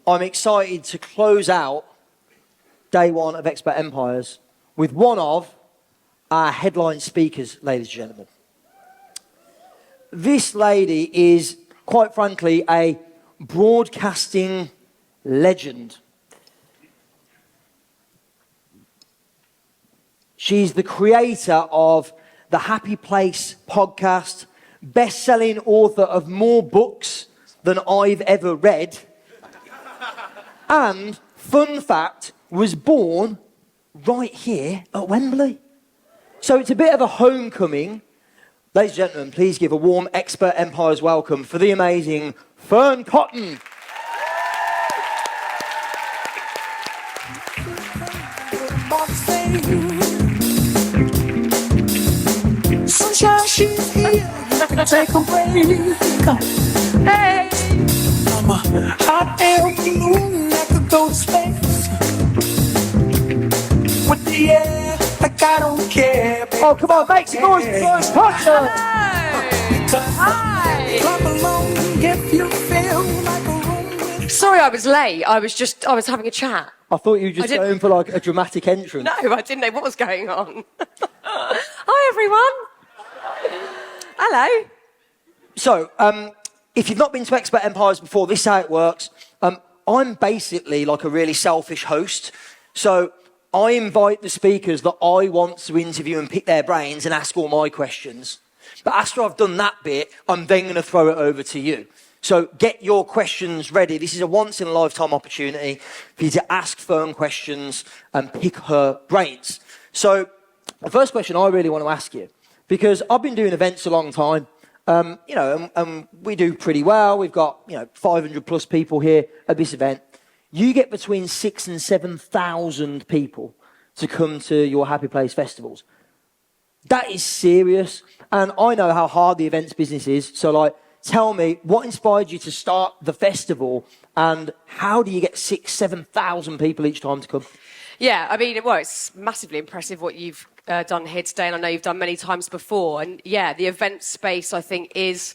I'm excited to close out day one of Expert Empires with one of our headline speakers, ladies and gentlemen. This lady is, quite frankly, a broadcasting legend. She's the creator of the Happy Place podcast, best-selling author of more books than I've ever read, and, fun fact, was born right here at Wembley. So it's a bit of a homecoming. Ladies and gentlemen, please give a warm Expert Empires welcome for the amazing Fearne Cotton. Sunshine, she's here. Take a break. Hey, I'm a hot air balloon that could go to space. With the air, like I don't care. Baby. Oh, come on, make some noise for Fearne Cotton. Hi. Clap along if you feel like a room. Sorry I was late. I was having a chat. I thought you were just going for like a dramatic entrance. No, I didn't know what was going on. Hi, everyone. Hello. So, if you've not been to Expert Empires before, this is how it works. I'm basically like a really selfish host. So I invite the speakers that I want to interview and pick their brains and ask all my questions. But after I've done that bit, I'm then going to throw it over to you. So get your questions ready. This is a once-in-a-lifetime opportunity for you to ask Fearne questions and pick her brains. So the first question I really want to ask you, because I've been doing events a long time, and we do pretty well. We've got, 500 plus people here at this event. You get between 6,000 and 7,000 people to come to your Happy Place festivals. That is serious. And I know how hard the events business is. So, tell me, what inspired you to start the festival, and how do you get 6,000, 7,000 people each time to come? Yeah, I mean, well, it's massively impressive what you've done here today, and I know you've done many times before. And yeah, the event space, I think, is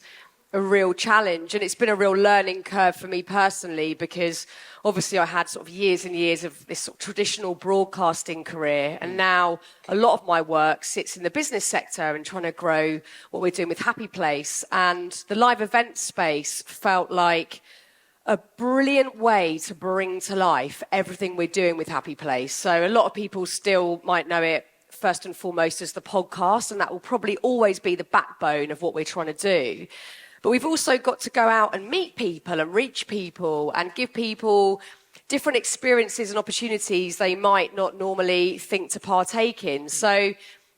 a real challenge, and it's been a real learning curve for me personally, because obviously I had sort of years and years of this sort of traditional broadcasting career, and now a lot of my work sits in the business sector and trying to grow what we're doing with Happy Place. And the live event space felt like a brilliant way to bring to life everything we're doing with Happy Place. So a lot of people still might know it first and foremost as the podcast, and that will probably always be the backbone of what we're trying to do. But we've also got to go out and meet people and reach people and give people different experiences and opportunities they might not normally think to partake in. So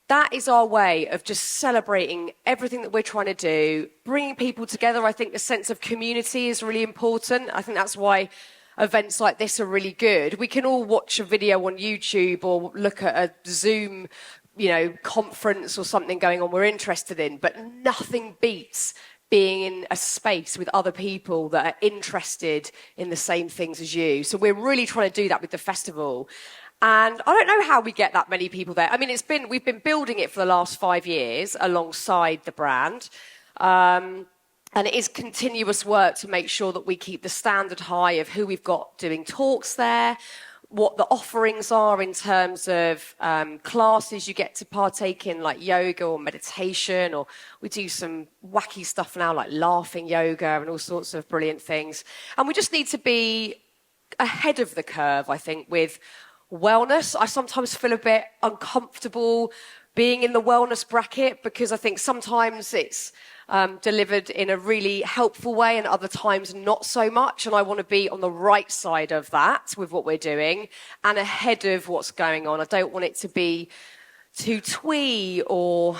that is our way of just celebrating everything that we're trying to do, bringing people together. I think the sense of community is really important. I think that's why events like this are really good. We can all watch a video on YouTube or look at a Zoom, conference or something going on we're interested in, but nothing beats being in a space with other people that are interested in the same things as you. So we're really trying to do that with the festival. And I don't know how we get that many people there. I mean, we've been building it for the last 5 years alongside the brand. And it is continuous work to make sure that we keep the standard high of who we've got doing talks there, what the offerings are in terms of classes you get to partake in, like yoga or meditation, or we do some wacky stuff now like laughing yoga and all sorts of brilliant things. And we just need to be ahead of the curve, I think, with wellness. I sometimes feel a bit uncomfortable being in the wellness bracket, because I think sometimes it's delivered in a really helpful way and other times not so much. And I want to be on the right side of that with what we're doing and ahead of what's going on. I don't want it to be too twee or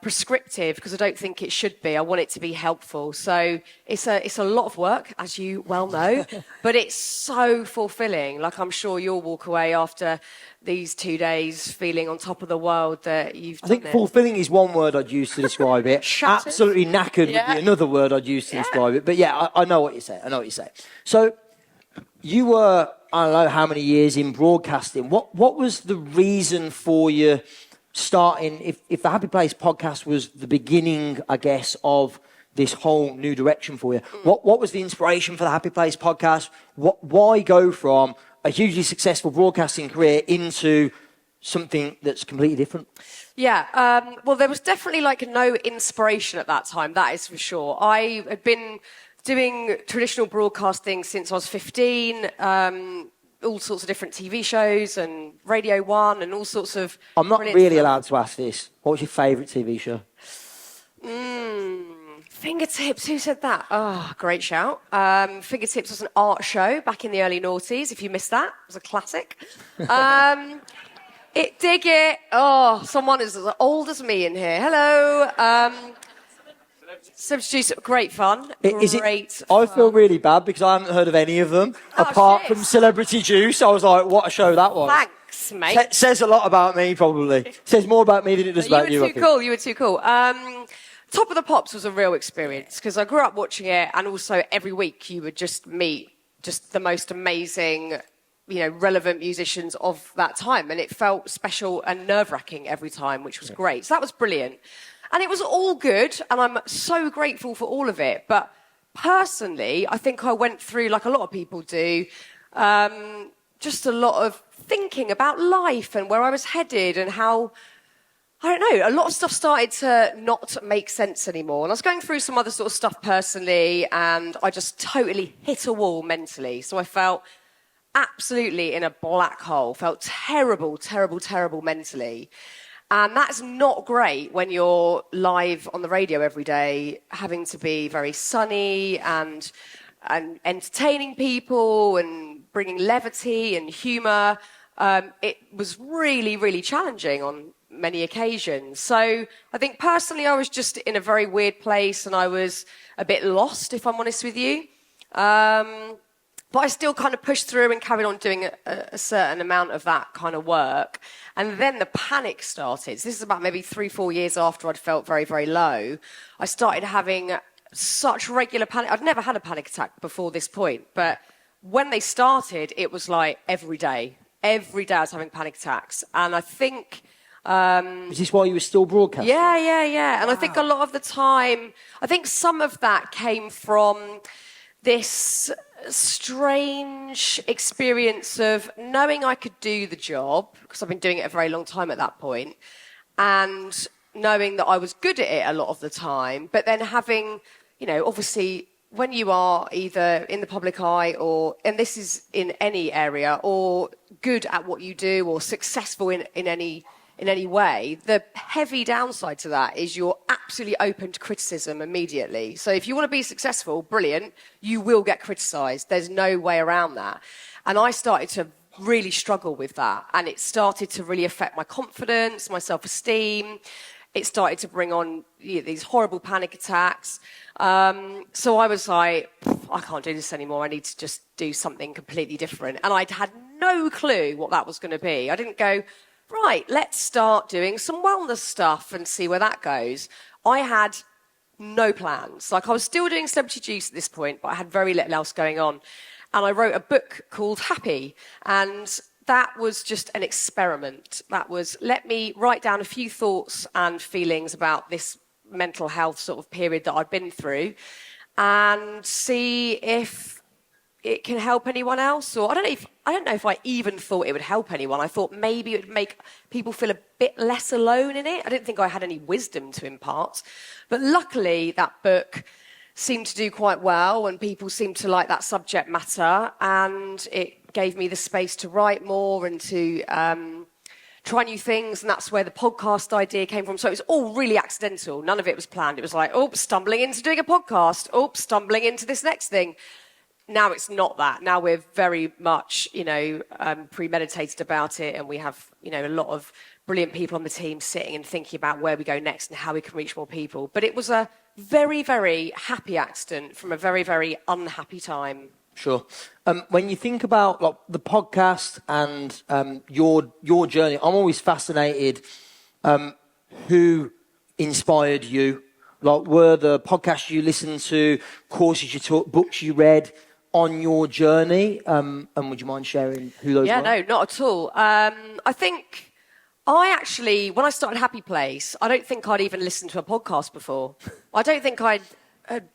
prescriptive, because I don't think it should be. I want it to be helpful. So it's a lot of work, as you well know, but it's so fulfilling. Like, I'm sure you'll walk away after these 2 days feeling on top of the world that you've done. I think fulfilling is one word I'd use to describe it. Absolutely knackered would be another word I'd use to describe it. But yeah, I know what you say. So you were, I don't know how many years in broadcasting. What was the reason for you starting, if the Happy Place podcast was the beginning, I guess, of this whole new direction for you. What was the inspiration for the Happy Place podcast? Why go from a hugely successful broadcasting career into something that's completely different? Yeah, well, there was definitely like no inspiration at that time, that is for sure. I had been doing traditional broadcasting since I was 15, all sorts of different TV shows and Radio 1 and all sorts of... I'm not really allowed to ask this. What was your favourite TV show? Fingertips, who said that? Oh, great shout. Fingertips was an art show back in the early noughties. If you missed that, it was a classic. Dig It. Oh, someone is as old as me in here. Hello. Celebrity Juice, great fun. Great fun. I feel really bad because I haven't heard of any of them apart from Celebrity Juice. I was like, what a show that was. Thanks, mate. Says a lot about me, probably. Says more about me than it does about you. You were too cool. Top of the Pops was a real experience because I grew up watching it, and also every week you would just meet just the most amazing, relevant musicians of that time, and it felt special and nerve-wracking every time, which was great. So that was brilliant. And it was all good, and I'm so grateful for all of it. But personally, I think I went through, like a lot of people do, just a lot of thinking about life and where I was headed and how, I don't know, a lot of stuff started to not make sense anymore. And I was going through some other sort of stuff personally, and I just totally hit a wall mentally. So I felt absolutely in a black hole, felt terrible, terrible, terrible mentally. And that's not great when you're live on the radio every day, having to be very sunny and entertaining people and bringing levity and humour. It was really, really challenging on many occasions. So I think personally I was just in a very weird place and I was a bit lost, if I'm honest with you. But I still kind of pushed through and carried on doing a certain amount of that kind of work. And then the panic started. This is about maybe 3-4 years after I'd felt very, very low. I started having such regular panic. I'd never had a panic attack before this point. But when they started, it was like every day. Every day I was having panic attacks. And I think... Is this why you were still broadcasting? Yeah. And I think a lot of the time... I think some of that came from this strange experience of knowing I could do the job, because I've been doing it a very long time at that point, and knowing that I was good at it a lot of the time, but then having, obviously when you are either in the public eye or, and this is in any area, or good at what you do or successful in any way, the heavy downside to that is you're absolutely open to criticism immediately. So if you want to be successful, brilliant, you will get criticised. There's no way around that. And I started to really struggle with that. And it started to really affect my confidence, my self-esteem. It started to bring on these horrible panic attacks. So I was like, I can't do this anymore. I need to just do something completely different. And I'd had no clue what that was going to be. I didn't go... right, let's start doing some wellness stuff and see where that goes. I had no plans. Like, I was still doing Celebrity Juice at this point, but I had very little else going on. And I wrote a book called Happy, and that was just an experiment. That was, let me write down a few thoughts and feelings about this mental health sort of period that I'd been through and see if it can help anyone else. Or I don't know if I even thought it would help anyone. I thought maybe it would make people feel a bit less alone in it. I didn't think I had any wisdom to impart. But luckily, that book seemed to do quite well, and people seemed to like that subject matter, and it gave me the space to write more and to try new things, and that's where the podcast idea came from. So it was all really accidental. None of it was planned. It was like, oops, stumbling into doing a podcast. Oops, stumbling into this next thing. Now it's not that. Now we're very much, premeditated about it, and we have, a lot of brilliant people on the team sitting and thinking about where we go next and how we can reach more people. But it was a very, very happy accident from a very, very unhappy time. Sure. When you think about the podcast and your journey, I'm always fascinated. Who inspired you? Were the podcasts you listened to, courses you took, books you read on your journey? And would you mind sharing who those were? Yeah, no, not at all. I think I actually, when I started Happy Place, I don't think I'd even listened to a podcast before. I don't think I'd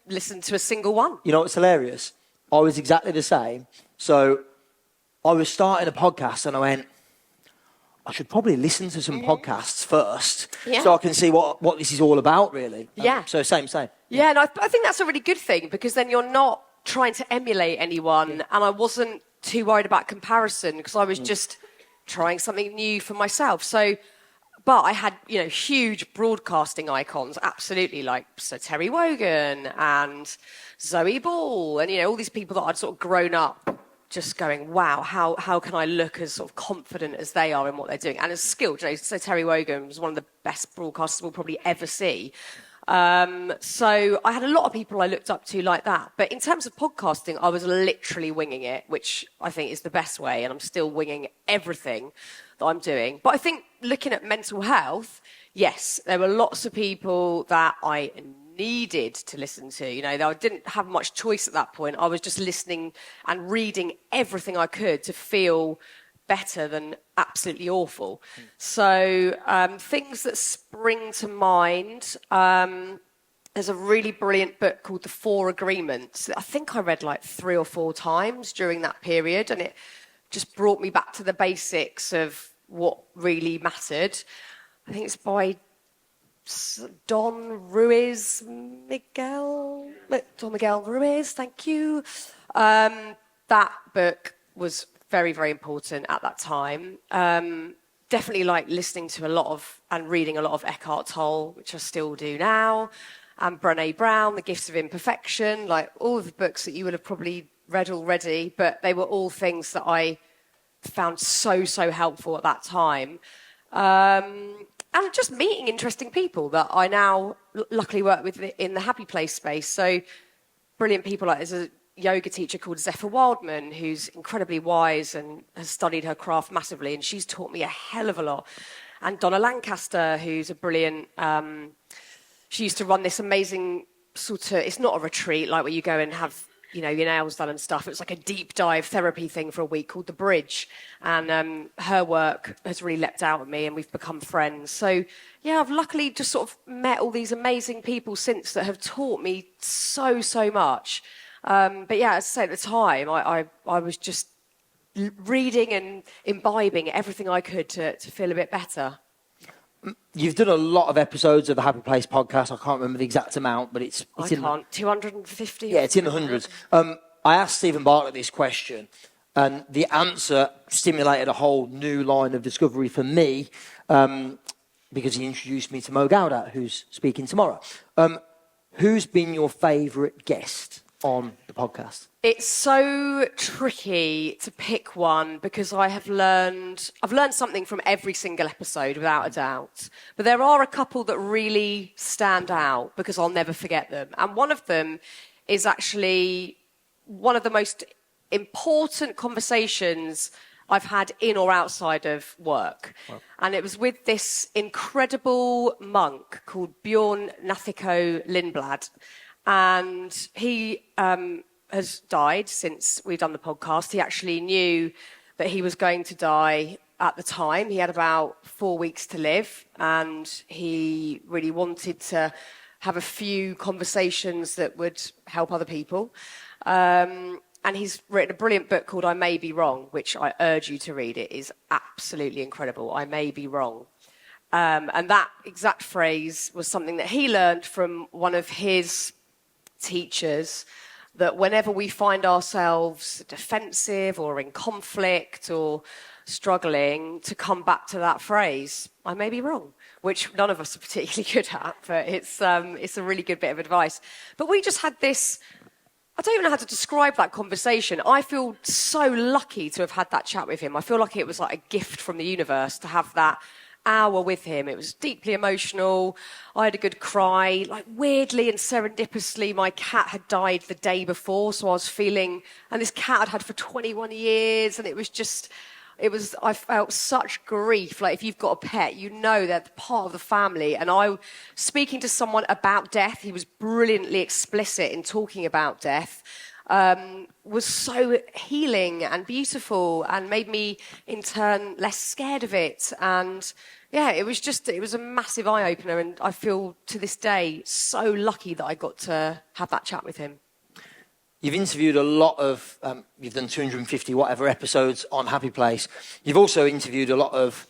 listened to a single one. You know what's hilarious? I was exactly the same. So I was starting a podcast and I went, I should probably listen to some podcasts first so I can see what this is all about, really. Yeah. So same. Yeah, and I think that's a really good thing because then you're not trying to emulate anyone. And I wasn't too worried about comparison because I was just trying something new for myself. So, but I had, huge broadcasting icons, absolutely, like Sir Terry Wogan and Zoe Ball and, all these people that I'd sort of grown up just going, wow, how can I look as sort of confident as they are in what they're doing and as skilled. So Terry Wogan was one of the best broadcasters we'll probably ever see. So I had a lot of people I looked up to like that. But in terms of podcasting, I was literally winging it, which I think is the best way. And I'm still winging everything that I'm doing. But I think looking at mental health, yes, there were lots of people that I needed to listen to. I didn't have much choice at that point. I was just listening and reading everything I could to feel better than absolutely awful. So things that spring to mind, there's a really brilliant book called The Four Agreements. I think I read like 3 or 4 times during that period, and it just brought me back to the basics of what really mattered. I think it's by Don Miguel Ruiz, thank you. That book was very, very important at that time. Definitely like listening to a lot of and reading a lot of Eckhart Tolle, which I still do now, and Brené Brown, The Gifts of Imperfection, like all of the books that you would have probably read already, but they were all things that I found so helpful at that time. And just meeting interesting people that I now luckily work with in the happy place space. So brilliant people, like there's a yoga teacher called Zephyr Wildman who's incredibly wise and has studied her craft massively, and she's taught me a hell of a lot. And Donna Lancaster, who's a brilliant, she used to run this amazing sort of, it's not a retreat like where you go and have your nails done and stuff. It was like a deep dive therapy thing for a week called The Bridge. And her work has really leapt out at me and we've become friends. So, yeah, I've luckily just sort of met all these amazing people since that have taught me so much. But yeah, as I say, at the time, I was just reading and imbibing everything I could to feel a bit better. You've done a lot of episodes of the Happy Place podcast. I can't remember the exact amount, but it's I can't. 250? Yeah, it's in the hundreds. I asked Stephen Bartlett this question, and the answer stimulated a whole new line of discovery for me, because he introduced me to Mo Gaudat, who's speaking tomorrow. Who's been your favourite guest on the podcast? It's so tricky to pick one because I've learned something from every single episode without a doubt. But there are a couple that really stand out because I'll never forget them. And one of them is actually one of the most important conversations I've had in or outside of work. Wow. And it was with this incredible monk called Bjorn Nathiko Lindblad. And he has died since we've done the podcast. He actually knew that he was going to die at the time. He had about 4 weeks to live, and he really wanted to have a few conversations that would help other people. And he's written a brilliant book called I May Be Wrong, which I urge you to read. It is absolutely incredible. I May Be Wrong. And that exact phrase was something that he learned from one of his teachers, that whenever we find ourselves defensive or in conflict or struggling, to come back to that phrase, I may be wrong, which none of us are particularly good at, but it's a really good bit of advice. But we just had this, I don't even know how to describe that conversation. I feel so lucky to have had that chat with him. I feel like it was like a gift from the universe to have that hour with him. It was deeply emotional. I had a good cry. Like, weirdly and serendipitously, my cat had died the day before, so I was feeling, and this cat I'd had for 21 years, and I felt such grief. Like, if you've got a pet, you know they're part of the family. And speaking to someone about death, he was brilliantly explicit in talking about death. was so healing and beautiful and made me, in turn, less scared of it. And yeah, it was a massive eye-opener, and I feel to this day so lucky that I got to have that chat with him. You've interviewed a lot of, you've done 250 whatever episodes on Happy Place. You've also interviewed a lot of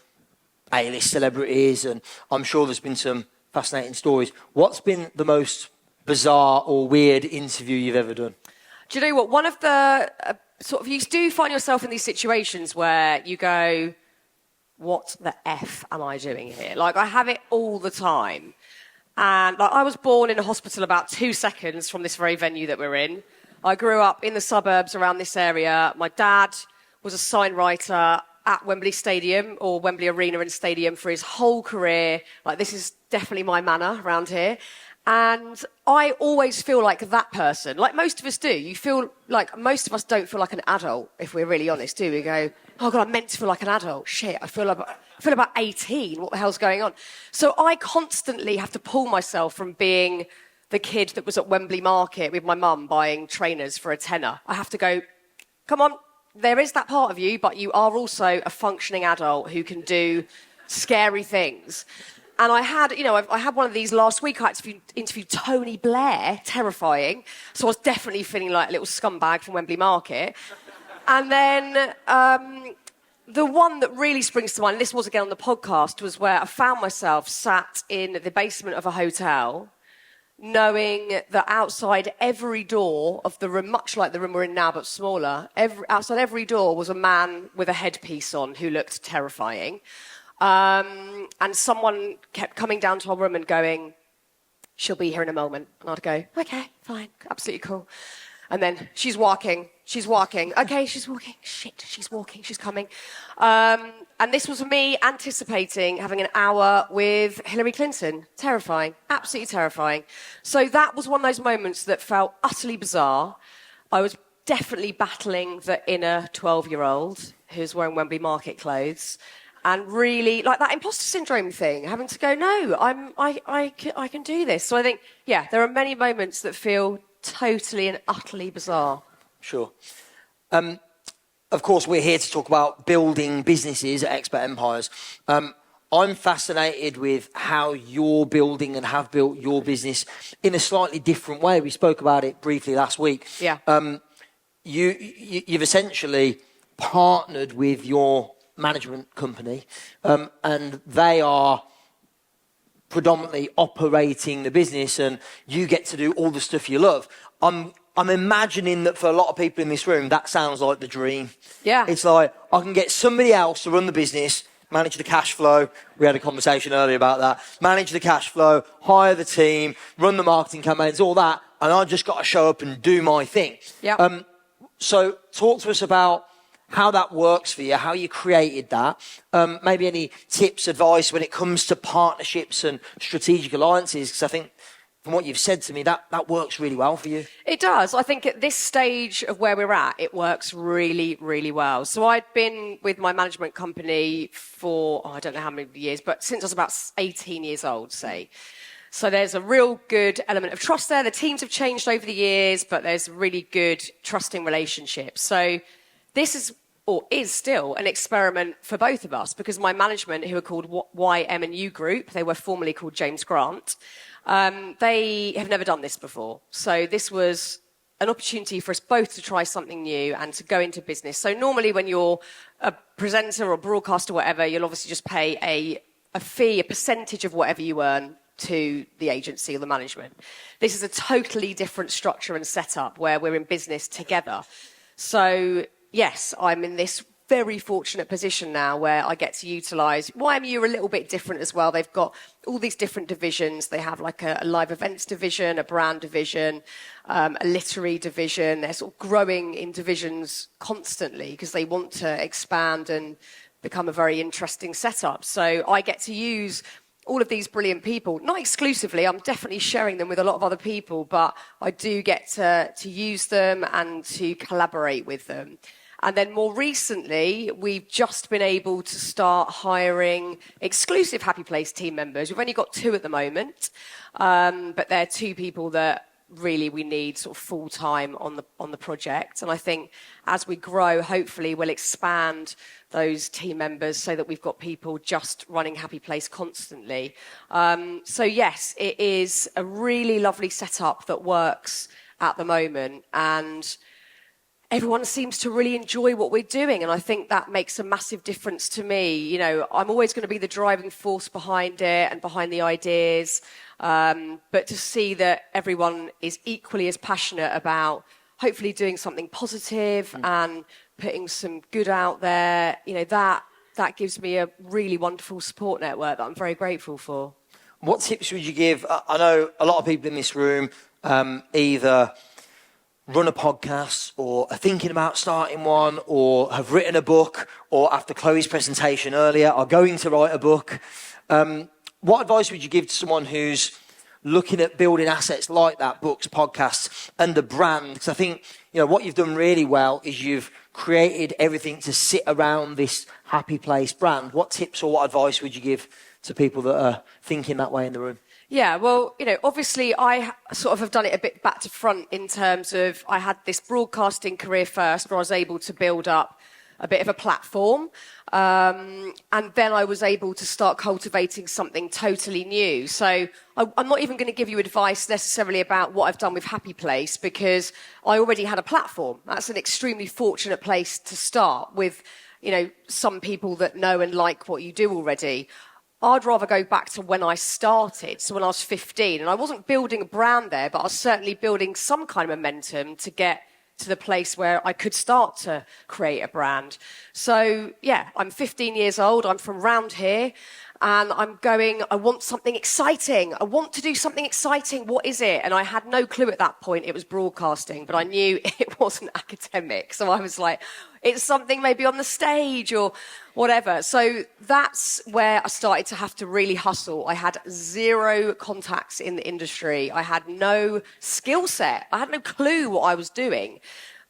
A-list celebrities, and I'm sure there's been some fascinating stories. What's been the most bizarre or weird interview you've ever done? Do you know what? One of the you do find yourself in these situations where you go, what the F am I doing here? Like, I have it all the time. And like, I was born in a hospital about 2 seconds from this very venue that we're in. I grew up in the suburbs around this area. My dad was a sign writer at Wembley Stadium, or Wembley Arena and Stadium, for his whole career. Like, this is definitely my manor around here. And I always feel like that person, like most of us do. You feel like most of us don't feel like an adult, if we're really honest, do we? Go, oh God, I'm meant to feel like an adult. Shit, I feel about 18. What the hell's going on? So I constantly have to pull myself from being the kid that was at Wembley Market with my mum buying trainers for a tenner. I have to go, come on, there is that part of you, but you are also a functioning adult who can do scary things. And I had one of these last week. I had to interview Tony Blair, terrifying. So I was definitely feeling like a little scumbag from Wembley Market. And then the one that really springs to mind, and this was again on the podcast, was where I found myself sat in the basement of a hotel, knowing that outside every door of the room, much like the room we're in now but smaller, outside every door was a man with a headpiece on who looked terrifying. And someone kept coming down to our room and going, she'll be here in a moment. And I'd go, okay, fine, absolutely cool. And then she's walking. Okay, she's walking. Shit, she's walking, she's coming. And this was me anticipating having an hour with Hillary Clinton. Terrifying, absolutely terrifying. So that was one of those moments that felt utterly bizarre. I was definitely battling the inner 12-year-old who's wearing Wembley Market clothes. And really, like that imposter syndrome thing, having to go, no, I can do this. So I think, yeah, there are many moments that feel totally and utterly bizarre. Sure. Of course, we're here to talk about building businesses at Expert Empires. I'm fascinated with how you're building and have built your business in a slightly different way. We spoke about it briefly last week. Yeah. You've essentially partnered with your management company, and they are predominantly operating the business, and you get to do all the stuff you love. I'm imagining that for a lot of people in this room, that sounds like the dream. Yeah. It's like, I can get somebody else to run the business, manage the cash flow. We had a conversation earlier about that. Manage the cash flow, hire the team, run the marketing campaigns, all that, and I just got to show up and do my thing. Yeah. So talk to us about how that works for you, how you created that, maybe any tips, advice when it comes to partnerships and strategic alliances, because I think from what you've said to me, that works really well for you. It does. I think at this stage of where we're at, it works really, really well. So I'd been with my management company for, I don't know how many years, but since I was about 18 years old, say. So there's a real good element of trust there. The teams have changed over the years, but there's a really good trusting relationship. So this is still an experiment for both of us, because my management, who are called YM&U Group, they were formerly called James Grant, they have never done this before. So this was an opportunity for us both to try something new and to go into business. So normally when you're a presenter or broadcaster or whatever, you'll obviously just pay a fee, a percentage of whatever you earn to the agency or the management. This is a totally different structure and setup where we're in business together. So yes, I'm in this very fortunate position now where I get to utilise. YMU are a little bit different as well. They've got all these different divisions. They have like a live events division, a brand division, a literary division. They're sort of growing in divisions constantly because they want to expand and become a very interesting setup. So I get to use all of these brilliant people, not exclusively, I'm definitely sharing them with a lot of other people, but I do get to use them and to collaborate with them. And then more recently, we've just been able to start hiring exclusive Happy Place team members. We've only got 2 at the moment, but they're 2 people that really we need sort of full time on the project. And I think as we grow, hopefully we'll expand those team members so that we've got people just running Happy Place constantly. So yes, it is a really lovely setup that works at the moment, and everyone seems to really enjoy what we're doing, and I think that makes a massive difference to me. You know, I'm always going to be the driving force behind it and behind the ideas, but to see that everyone is equally as passionate about hopefully doing something positive and putting some good out there, you know, that gives me a really wonderful support network that I'm very grateful for. What tips would you give? I know a lot of people in this room either run a podcast or are thinking about starting one or have written a book, or after Chloe's presentation earlier are going to write a book. What advice would you give to someone who's looking at building assets like that, books, podcasts, and the brand? Because I think, you know, what you've done really well is you've created everything to sit around this Happy Place brand. What tips or what advice would you give to people that are thinking that way in the room? Yeah, well, you know, obviously I sort of have done it a bit back to front in terms of I had this broadcasting career first where I was able to build up a bit of a platform. And then I was able to start cultivating something totally new. So I'm not even going to give you advice necessarily about what I've done with Happy Place, because I already had a platform. That's an extremely fortunate place to start with, you know, some people that know and like what you do already. I'd rather go back to when I started, so when I was 15, and I wasn't building a brand there, but I was certainly building some kind of momentum to get to the place where I could start to create a brand. So, yeah, I'm 15 years old, I'm from round here, and I'm going, I want something exciting. I want to do something exciting. What is it? And I had no clue at that point it was broadcasting, but I knew it wasn't academic. So I was like, it's something maybe on the stage or whatever. So that's where I started to have to really hustle. I had zero contacts in the industry. I had no skill set. I had no clue what I was doing.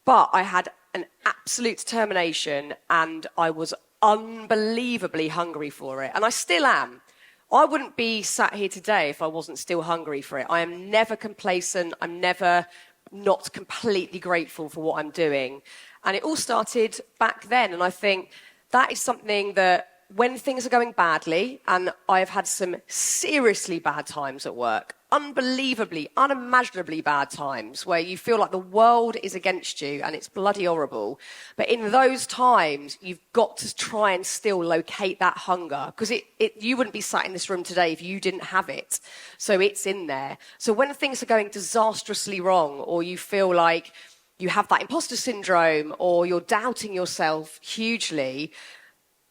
But I had an absolute determination, and I was unbelievably hungry for it. And I still am. I wouldn't be sat here today if I wasn't still hungry for it. I am never complacent. I'm never not completely grateful for what I'm doing. And it all started back then. And I think that is something that when things are going badly, and I've had some seriously bad times at work, unbelievably, unimaginably bad times where you feel like the world is against you and it's bloody horrible. But in those times, you've got to try and still locate that hunger, because you wouldn't be sat in this room today if you didn't have it. So it's in there. So when things are going disastrously wrong, or you feel like you have that imposter syndrome, or you're doubting yourself hugely,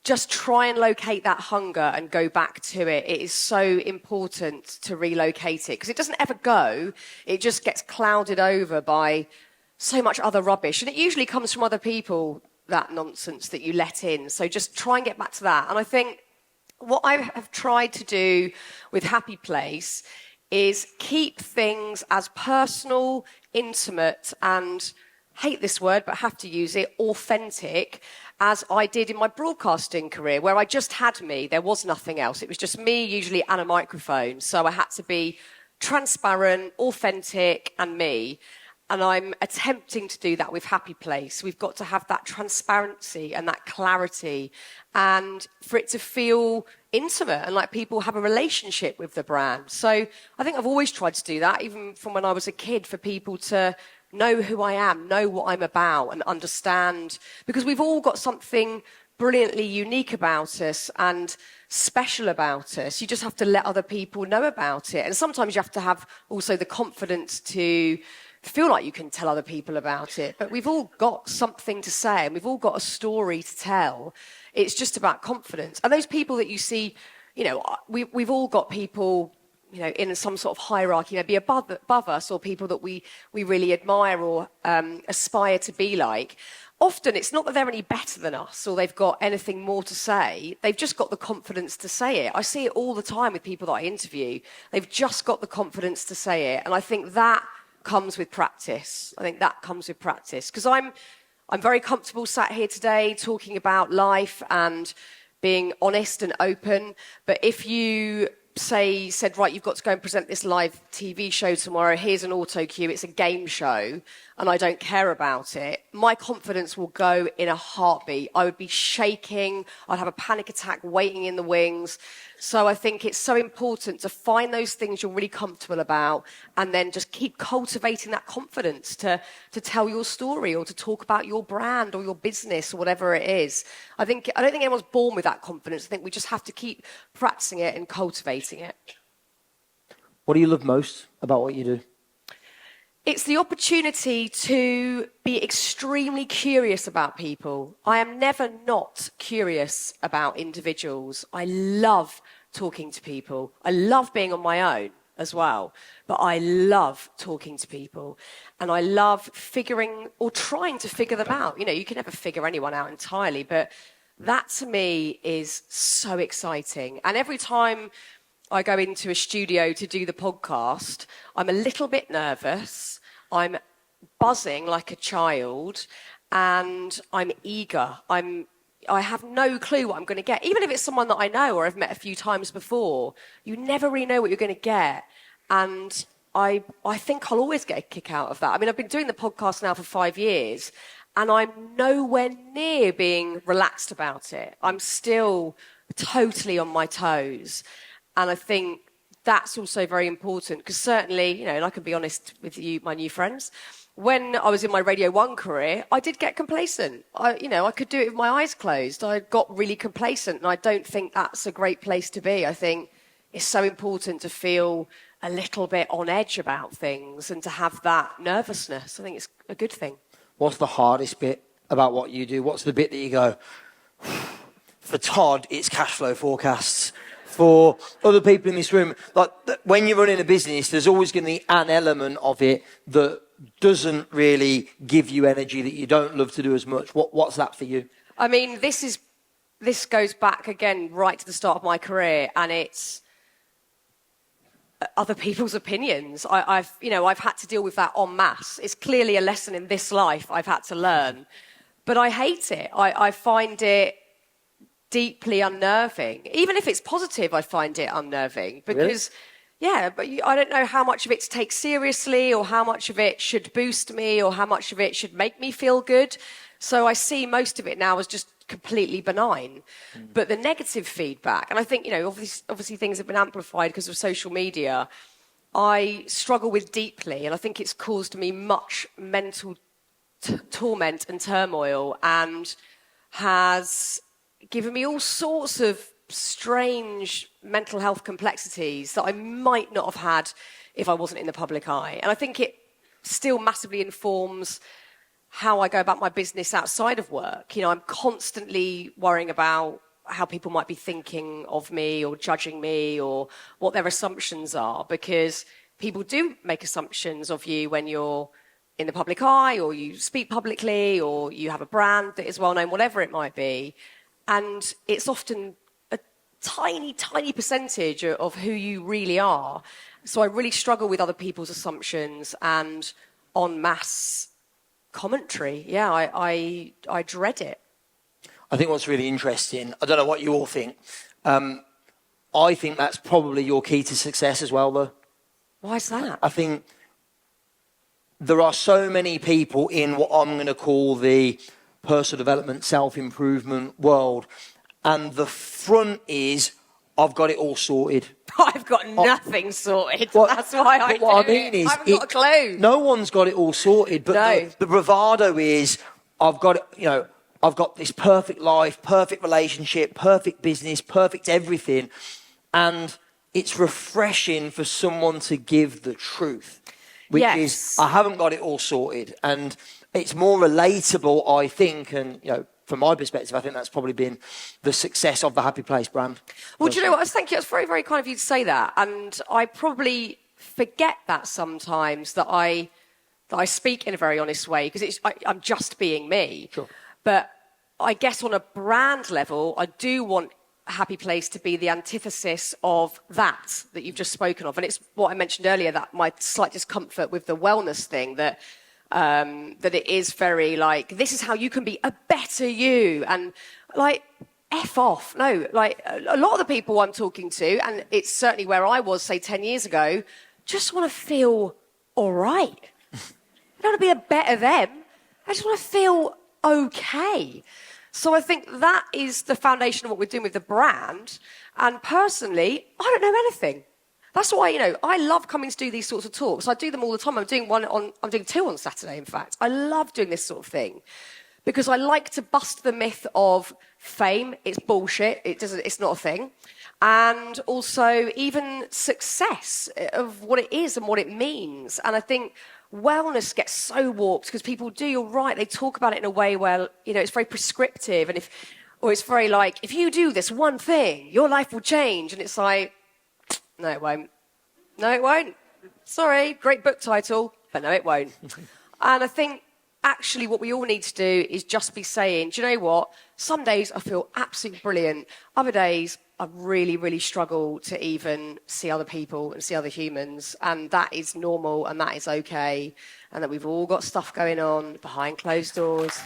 just try and locate that hunger and go back to it. It is so important to relocate it, because it doesn't ever go. It just gets clouded over by so much other rubbish. And it usually comes from other people, that nonsense that you let in. So just try and get back to that. And I think what I have tried to do with Happy Place is keep things as personal, intimate, and, hate this word, but have to use it, authentic, as I did in my broadcasting career, where I just had me. There was nothing else. It was just me, usually, and a microphone. So I had to be transparent, authentic, and me. And I'm attempting to do that with Happy Place. We've got to have that transparency and that clarity, and for it to feel intimate and like people have a relationship with the brand. So I think I've always tried to do that, even from when I was a kid, for people to know who I am, know what I'm about, and understand, because we've all got something brilliantly unique about us and special about us. You just have to let other people know about it. And sometimes you have to have also the confidence to feel like you can tell other people about it. But we've all got something to say, and we've all got a story to tell. It's just about confidence. And those people that you see, you know, we've all got people, you know, in some sort of hierarchy, maybe above us, or people that we really admire or aspire to be like. Often it's not that they're any better than us or they've got anything more to say. They've just got the confidence to say it. I see it all the time with people that I interview. They've just got the confidence to say it. And I think that comes with practice. I think that comes with practice. Because I'm very comfortable sat here today talking about life and being honest and open. But if you said, right, you've got to go and present this live TV show tomorrow, here's an auto cue, it's a game show, and I don't care about it, my confidence will go in a heartbeat. I would be shaking, I'd have a panic attack waiting in the wings. So I think it's so important to find those things you're really comfortable about and then just keep cultivating that confidence to tell your story or to talk about your brand or your business or whatever it is. I don't think anyone's born with that confidence. I think we just have to keep practicing it and cultivating it. What do you love most about what you do? It's the opportunity to be extremely curious about people. I am never not curious about individuals. I love talking to people. I love being on my own as well, but I love talking to people. And I love figuring or trying to figure them out. You know, you can never figure anyone out entirely, but that to me is so exciting. And every time I go into a studio to do the podcast, I'm a little bit nervous, I'm buzzing like a child, and I'm eager. I have no clue what I'm going to get. Even if it's someone that I know or I've met a few times before, you never really know what you're going to get. And I think I'll always get a kick out of that. I mean, I've been doing the podcast now for 5 years, and I'm nowhere near being relaxed about it. I'm still totally on my toes. And I think that's also very important because certainly, you know, and I can be honest with you, my new friends, when I was in my Radio 1 career, I did get complacent. I could do it with my eyes closed. I got really complacent, and I don't think that's a great place to be. I think it's so important to feel a little bit on edge about things and to have that nervousness. I think it's a good thing. What's the hardest bit about what you do? What's the bit that you go, for Todd, it's cash flow forecasts. For other people in this room, like when you're running a business, there's always going to be an element of it that doesn't really give you energy, that you don't love to do as much. What's that for you? I mean, this goes back again right to the start of my career, and it's other people's opinions. I've had to deal with that en masse. It's clearly a lesson in this life I've had to learn, but I hate it. I find it deeply unnerving. Even if it's positive, I find it unnerving because, yeah, but I don't know how much of it to take seriously or how much of it should boost me or how much of it should make me feel good. So I see most of it now as just completely benign. But the negative feedback, and I think, obviously things have been amplified because of social media, I struggle with deeply, and I think it's caused me much mental torment and turmoil and has given me all sorts of strange mental health complexities that I might not have had if I wasn't in the public eye. And I think it still massively informs how I go about my business outside of work. I'm constantly worrying about how people might be thinking of me or judging me or what their assumptions are, because people do make assumptions of you when you're in the public eye or you speak publicly or you have a brand that is well known, whatever it might be. And it's often a tiny, tiny percentage of who you really are. So I really struggle with other people's assumptions and en masse commentary. Yeah, I dread it. I think what's really interesting, I don't know what you all think, I think that's probably your key to success as well, though. Why is that? I think there are so many people in what I'm going to call the personal development, self-improvement world, and the front is, I've got it all sorted. I've got nothing sorted. That's why I do what I mean is, I haven't got a clue. No one's got it all sorted, but No. the bravado is, I've got it, I've got this perfect life, perfect relationship, perfect business, perfect everything, and it's refreshing for someone to give the truth, which is, I haven't got it all sorted, and it's more relatable, I think, and, from my perspective, I think that's probably been the success of the Happy Place brand. Well, do you know what? Thank you. It's very, very kind of you to say that. And I probably forget that sometimes, that I speak in a very honest way, because I'm just being me. Sure. But I guess on a brand level, I do want Happy Place to be the antithesis of that you've just spoken of. And it's what I mentioned earlier, that my slight discomfort with the wellness thing, that it is very like, this is how you can be a better you. And like, F off. No, like a lot of the people I'm talking to, and it's certainly where I was, say, 10 years ago, just want to feel all right. I don't want to be a better them. I just want to feel okay. So I think that is the foundation of what we're doing with the brand. And personally, I don't know anything. That's why, I love coming to do these sorts of talks. I do them all the time. I'm doing 2 on Saturday, in fact. I love doing this sort of thing because I like to bust the myth of fame. It's bullshit. It's not a thing. And also even success of what it is and what it means. And I think wellness gets so warped because people do, you're right, they talk about it in a way where, it's very prescriptive. Or it's very like, if you do this one thing, your life will change. And it's like, no, it won't. No, it won't. Sorry, great book title, but no, it won't. And I think actually what we all need to do is just be saying, do you know what? Some days I feel absolutely brilliant. Other days I really, really struggle to even see other people and see other humans. And that is normal and that is okay. And that we've all got stuff going on behind closed doors.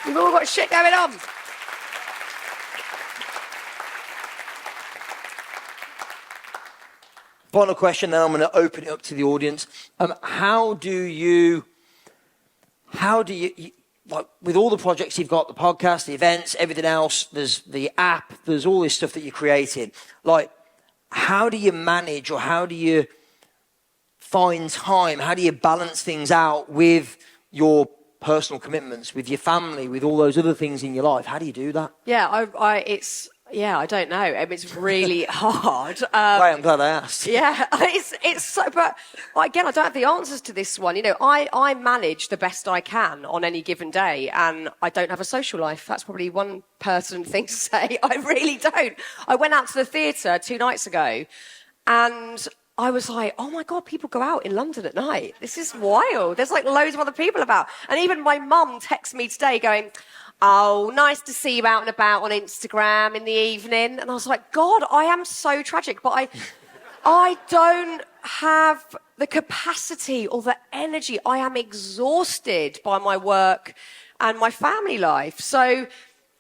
We've all got shit going on. Final question, then I'm going to open it up to the audience. How do you, like, with all the projects you've got, the podcast, the events, everything else, there's the app, there's all this stuff that you're creating. Like, how do you manage or how do you find time? How do you balance things out with your personal commitments, with your family, with all those other things in your life? How do you do that? Yeah, I don't know. It's really hard. Right, I'm glad I asked. Yeah, it's so, but again, I don't have the answers to this one. I manage the best I can on any given day, and I don't have a social life. That's probably one person thing to say. I really don't. I went out to the theatre 2 nights ago, and I was like, oh my God, people go out in London at night. This is wild. There's like loads of other people about. And even my mum texted me today going, oh, nice to see you out and about on Instagram in the evening. And I was like, God, I am so tragic. But I don't have the capacity or the energy. I am exhausted by my work and my family life. So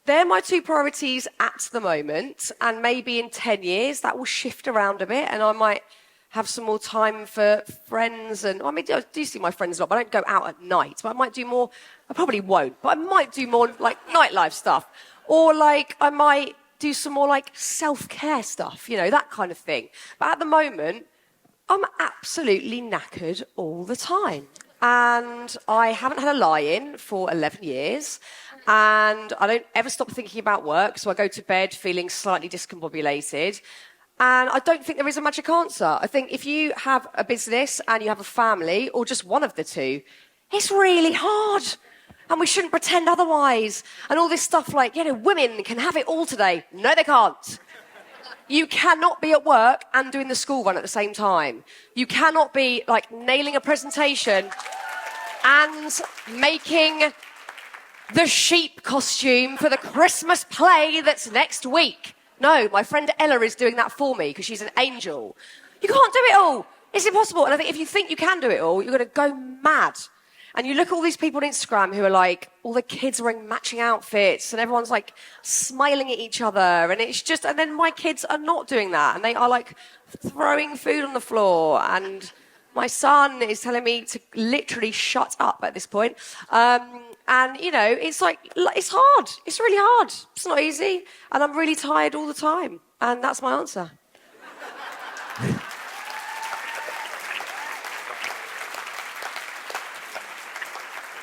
they're my 2 priorities at the moment. And maybe in 10 years, that will shift around a bit. And I might have some more time for friends. And I do see my friends a lot, but I don't go out at night. But I might do more. I probably won't, but I might do more like nightlife stuff. Or like I might do some more like self-care stuff, that kind of thing. But at the moment, I'm absolutely knackered all the time. And I haven't had a lie-in for 11 years. And I don't ever stop thinking about work. So I go to bed feeling slightly discombobulated. And I don't think there is a magic answer. I think if you have a business and you have a family, or just one of the two, it's really hard. And we shouldn't pretend otherwise. And all this stuff like, women can have it all today. No, they can't. You cannot be at work and doing the school run at the same time. You cannot be like nailing a presentation and making the sheep costume for the Christmas play that's next week. No, my friend Ella is doing that for me because she's an angel. You can't do it all. It's impossible. And I think if you think you can do it all, you're going to go mad. And you look at all these people on Instagram who are like, all the kids are wearing matching outfits and everyone's like smiling at each other. And it's just, and then my kids are not doing that. And they are like throwing food on the floor. And my son is telling me to literally shut up at this point. And, it's like, it's hard. It's really hard. It's not easy. And I'm really tired all the time. And that's my answer.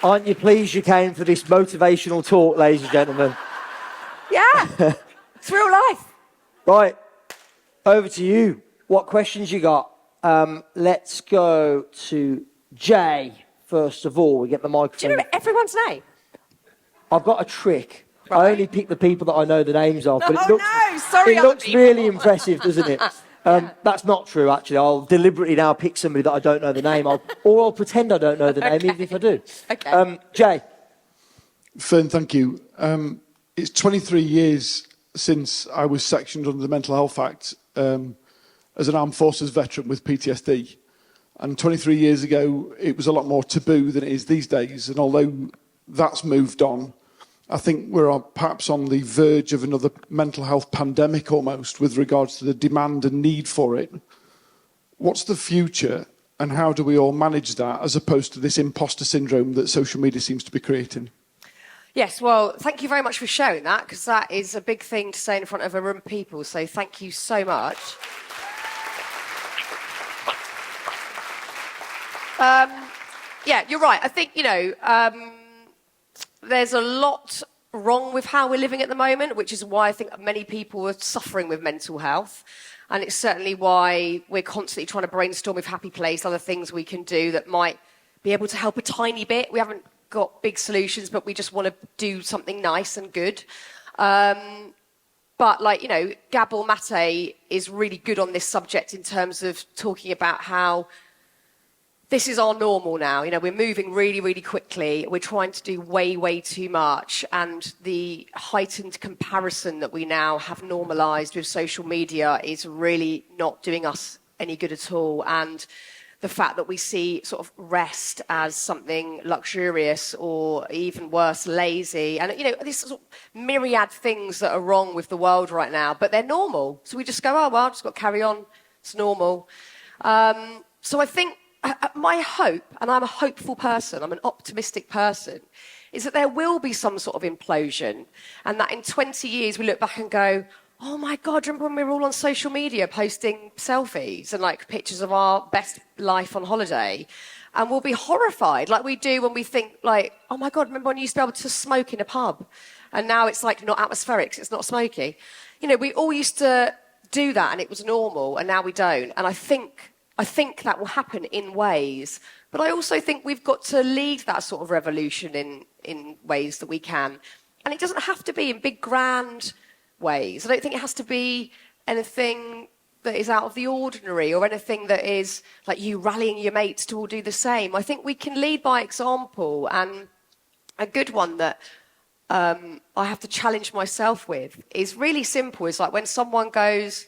Aren't you pleased you came for this motivational talk, ladies and gentlemen? Yeah. It's real life. Right. Over to you. What questions you got? Let's go to Jay. First of all, we get the microphone. Do you know everyone's name? I've got a trick. Right. I only pick the people that I know the names of. But Sorry, it looks really impressive, doesn't it? That's not true, actually. I'll deliberately now pick somebody that I don't know the name of, or I'll pretend I don't know the name, even if I do. Okay. Jay. Fearne, thank you. It's 23 years since I was sectioned under the Mental Health Act as an armed forces veteran with PTSD. And 23 years ago, it was a lot more taboo than it is these days. And although that's moved on, I think we're perhaps on the verge of another mental health pandemic almost with regards to the demand and need for it. What's the future and how do we all manage that as opposed to this imposter syndrome that social media seems to be creating? Yes, well, thank you very much for sharing that, because that is a big thing to say in front of a room of people, so thank you so much. Yeah, you're right. I think, there's a lot wrong with how we're living at the moment, which is why I think many people are suffering with mental health. And it's certainly why we're constantly trying to brainstorm with Happy Place, other things we can do that might be able to help a tiny bit. We haven't got big solutions, but we just want to do something nice and good. But Gabor Mate is really good on this subject in terms of talking about how this is our normal now. We're moving really, really quickly. We're trying to do way, way too much. And the heightened comparison that we now have normalised with social media is really not doing us any good at all. And the fact that we see sort of rest as something luxurious or even worse, lazy. And, these sort of myriad things that are wrong with the world right now, but they're normal. So we just go, oh, well, I've just got to carry on. It's normal. So I think my hope, and I'm a hopeful person, I'm an optimistic person, is that there will be some sort of implosion and that in 20 years we look back and go, oh my God, remember when we were all on social media posting selfies and pictures of our best life on holiday? And we'll be horrified like we do when we think oh my God, remember when you used to be able to smoke in a pub? And now it's not atmospheric, it's not smoky. We all used to do that and it was normal and now we don't. And I think that will happen in ways, but I also think we've got to lead that sort of revolution in ways that we can. And it doesn't have to be in big, grand ways. I don't think it has to be anything that is out of the ordinary or anything that is like you rallying your mates to all do the same. I think we can lead by example, and a good one that I have to challenge myself with is really simple. It's like when someone goes,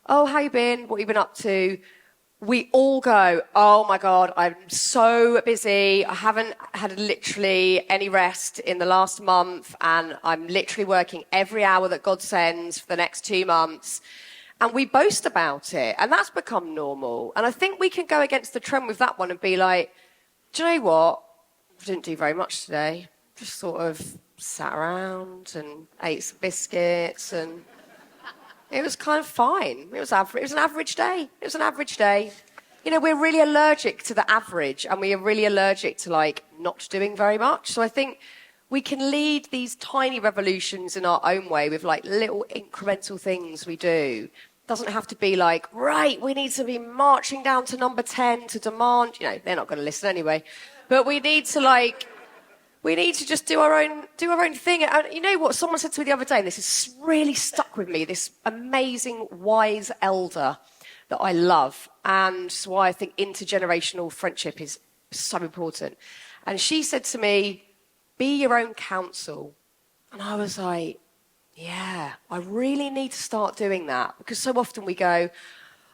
oh, how you been? What have you been up to? We all go, oh my God, I'm so busy. I haven't had literally any rest in the last month and I'm literally working every hour that God sends for the next 2 months. And we boast about it and that's become normal. And I think we can go against the trend with that one and be like, do you know what? I didn't do very much today. Just sort of sat around and ate some biscuits and it was kind of fine. It was average. It was an average day. We're really allergic to the average and we are really allergic to not doing very much. So I think we can lead these tiny revolutions in our own way with little incremental things we do. It doesn't have to be right, we need to be marching down to number 10 to demand, they're not going to listen anyway. But we need to just do our own thing. And you know what? Someone said to me the other day, and this has really stuck with me, this amazing, wise elder that I love. And it's why I think intergenerational friendship is so important. And she said to me, be your own counsel. And I was like, yeah, I really need to start doing that. Because so often we go,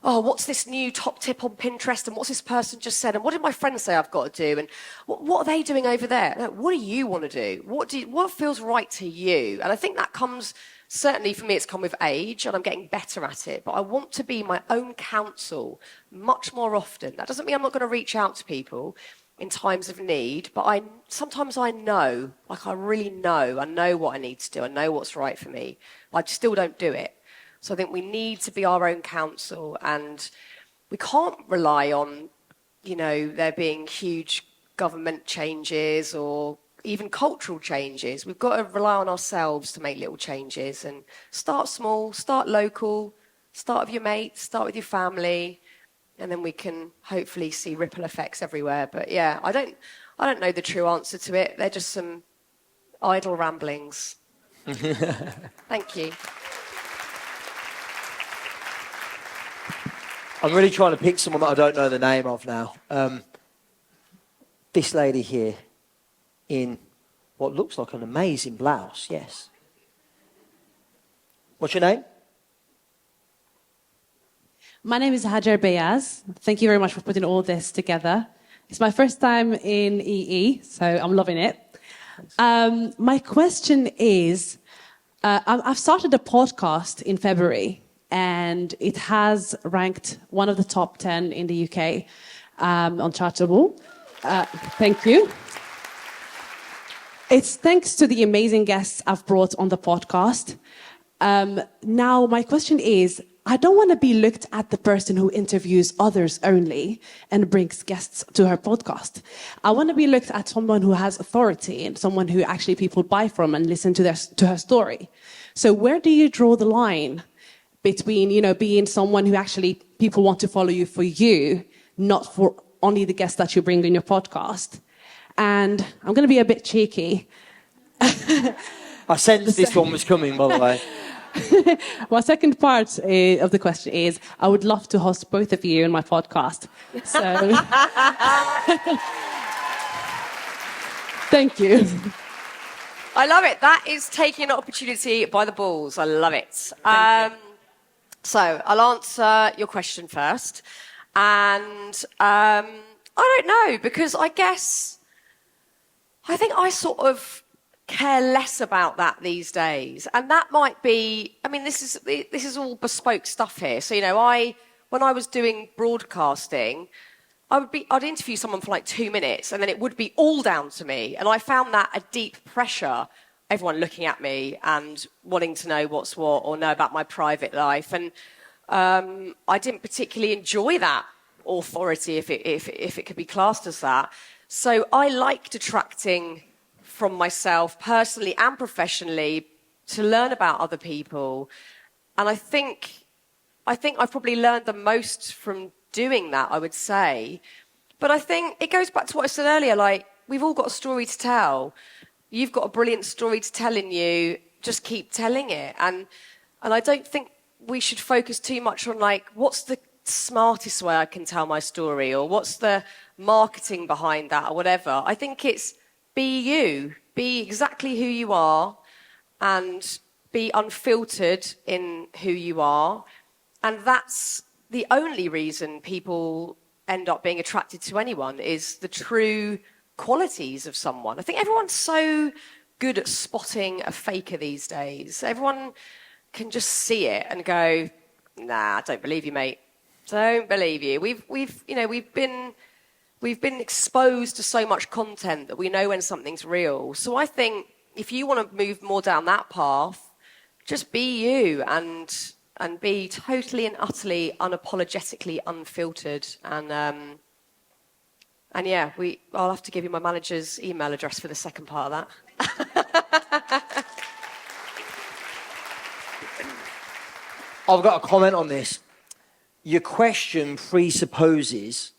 oh, what's this new top tip on Pinterest? And what's this person just said? And what did my friends say I've got to do? And what are they doing over there? No, what do you want to do? What feels right to you? And I think that comes, certainly for me, it's come with age and I'm getting better at it. But I want to be my own counsel much more often. That doesn't mean I'm not going to reach out to people in times of need, but sometimes I know, I really know, I know what I need to do. I know what's right for me. I still don't do it. So I think we need to be our own counsel and we can't rely on, there being huge government changes or even cultural changes. We've got to rely on ourselves to make little changes and start small, start local, start with your mates, start with your family, and then we can hopefully see ripple effects everywhere. But yeah, I don't know the true answer to it. They're just some idle ramblings. Thank you. I'm really trying to pick someone that I don't know the name of now. This lady here in what looks like an amazing blouse, yes. What's your name? My name is Hajar Bayaz. Thank you very much for putting all this together. It's my first time in EE, so I'm loving it. My question is, I've started a podcast in February, and it has ranked one of the top 10 in the UK on Chartable. Thank you. It's thanks to the amazing guests I've brought on the podcast. Now, my question is, I don't want to be looked at the person who interviews others only and brings guests to her podcast. I want to be looked at someone who has authority and someone who actually people buy from and listen to her story. So where do you draw the line between, being someone who actually people want to follow you for you, not for only the guests that you bring in your podcast? And I'm going to be a bit cheeky. I sensed this one was coming, by the way. Well, second part of the question is, I would love to host both of you in my podcast. So, thank you. I love it. That is taking an opportunity by the balls. I love it. So I'll answer your question first. And I don't know, because I think I sort of care less about that these days, and that might be. I mean, this is all bespoke stuff here. So when I was doing broadcasting, I'd interview someone for like 2 minutes, and then it would be all down to me, and I found that a deep pressure. Everyone looking at me and wanting to know what's what or know about my private life, and I didn't particularly enjoy that authority, if it could be classed as that. So I liked attracting from myself personally and professionally to learn about other people. And I think I've probably learned the most from doing that, I would say. But I think it goes back to what I said earlier, like, we've all got a story to tell. You've got a brilliant story to tell in you. Just keep telling it. And I don't think we should focus too much on, like, what's the smartest way I can tell my story, or what's the marketing behind that, or whatever. I think it's be you. Be exactly who you are, and be unfiltered in who you are. And that's the only reason people end up being attracted to anyone, is the true qualities of someone. I think everyone's so good at spotting a faker these days. Everyone can just see it and go, nah, I don't believe you, mate. Don't believe you. We've been exposed to so much content that we know when something's real. So I think if you want to move more down that path, just be you and be totally and utterly unapologetically unfiltered. And yeah, I'll have to give you my manager's email address for the second part of that. I've got a comment on this. Your question presupposes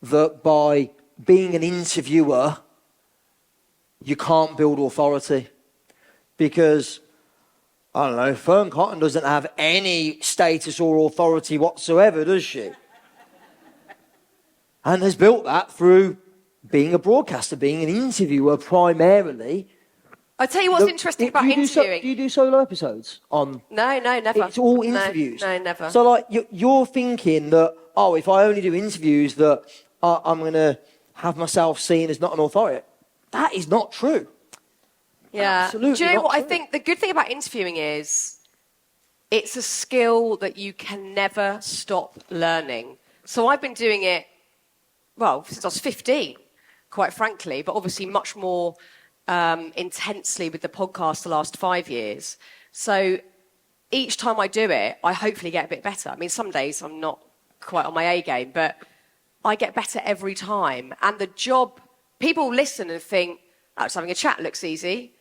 that by being an interviewer, you can't build authority. Because, I don't know, Fearne Cotton doesn't have any status or authority whatsoever, does she? And has built that through being a broadcaster, being an interviewer primarily. I'll tell you what's interesting about interviewing. Do you do solo episodes on? No, never. It's all interviews. No, never. So, like, you're thinking that, if I only do interviews, that I'm going to have myself seen as not an authority. That is not true. Yeah. Absolutely. Do you know what true. I think? The good thing about interviewing is it's a skill that you can never stop learning. So I've been doing it, since I was 15, quite frankly, but obviously much more intensely with the podcast the last 5 years. So each time I do it, I hopefully get a bit better. I mean, some days I'm not quite on my A game, but I get better every time. And the job, people listen and think, just having a chat looks easy.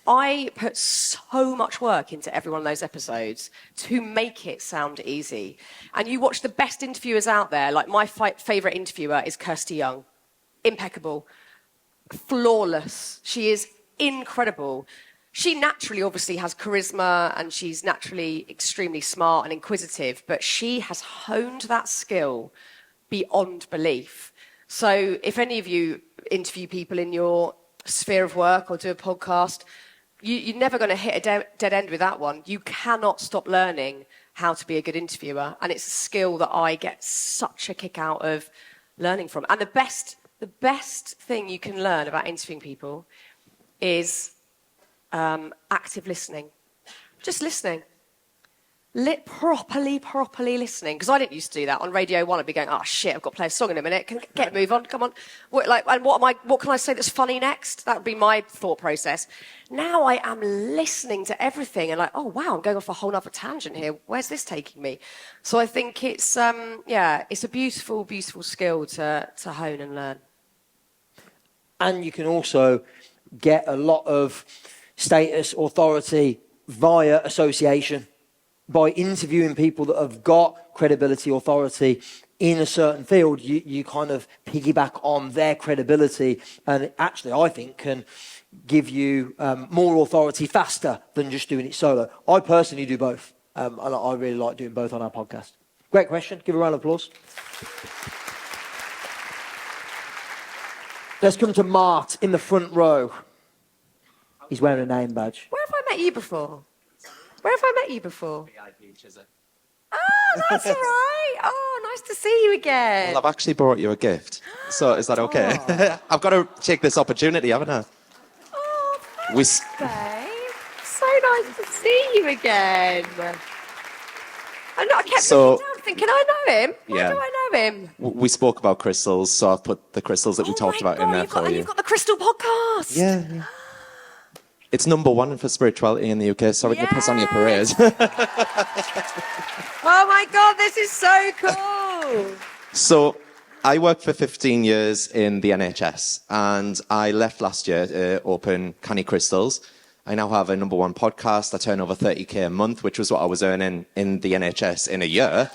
I put so much work into every one of those episodes to make it sound easy. And you watch the best interviewers out there, like my favourite interviewer is Kirsty Young. Impeccable. Flawless. She is incredible. She naturally obviously has charisma, and she's naturally extremely smart and inquisitive, but she has honed that skill beyond belief. So if any of you interview people in your sphere of work or do a podcast, you're never going to hit a dead end with that one. You cannot stop learning how to be a good interviewer, and it's a skill that I get such a kick out of learning from. And the best thing you can learn about interviewing people is active listening. Just listening. Properly listening. Because I didn't used to do that. On Radio 1, I'd be going, oh, shit, I've got to play a song in a minute. Move on, come on. What can I say that's funny next? That would be my thought process. Now I am listening to everything and like, oh, wow, I'm going off a whole other tangent here. Where's this taking me? So I think it's, it's a beautiful, beautiful skill to hone and learn. And you can also get a lot of status, authority via association. By interviewing people that have got credibility, authority in a certain field, you kind of piggyback on their credibility, and it actually, I think, can give you more authority faster than just doing it solo. I personally do both, and I really like doing both on our podcast. Great question. Give a round of applause. Let's come to Mart in the front row. He's wearing a name badge. Where have I met you before? VIP Chiswick. Oh, that's all right. Oh, nice to see you again. Well, I've actually brought you a gift. So is that okay? I've got to take this opportunity, haven't I? Oh, thanks, babe. So nice to see you again. I kept looking down thinking, I know him. Why do I know him? We spoke about crystals, so I've put the crystals that we talked about in there for you. You've got the Crystal podcast. Yeah. It's #1 for spirituality in the UK. Sorry to piss on your parade. Oh my God, this is so cool. So I worked for 15 years in the NHS, and I left last year to open Canny Crystals. I now have a #1 podcast. I turn over 30k a month, which was what I was earning in the NHS in a year.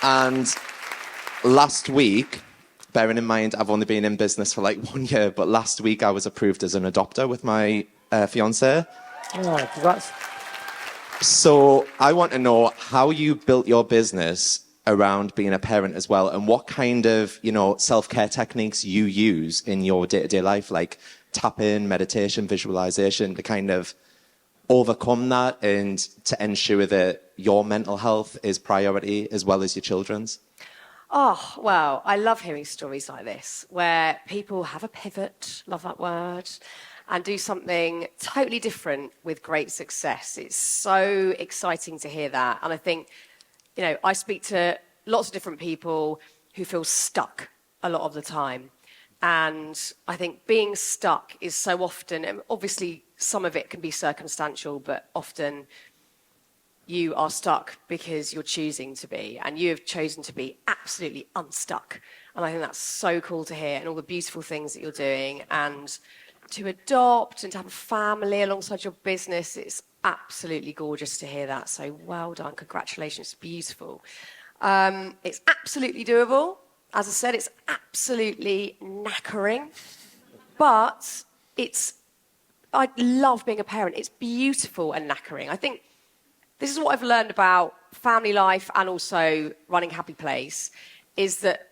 And last week, bearing in mind I've only been in business for like 1 year, but last week I was approved as an adopter with my fiancée. Oh, congrats. So I want to know how you built your business around being a parent as well, and what kind of, self-care techniques you use in your day-to-day life, like tapping, meditation, visualization, to kind of overcome that and to ensure that your mental health is priority as well as your children's. Oh, well, I love hearing stories like this, where people have a pivot, love that word, and do something totally different with great success. It's so exciting to hear that. And I think, I speak to lots of different people who feel stuck a lot of the time. And I think being stuck is so often, and obviously some of it can be circumstantial, but often you are stuck because you're choosing to be, and you have chosen to be absolutely unstuck. And I think that's so cool to hear, and all the beautiful things that you're doing, and to adopt and to have a family alongside your business. It's absolutely gorgeous to hear that. So well done. Congratulations. It's beautiful. It's absolutely doable. As I said, it's absolutely knackering, but I love being a parent. It's beautiful and knackering. I think this is what I've learned about family life and also running Happy Place, is that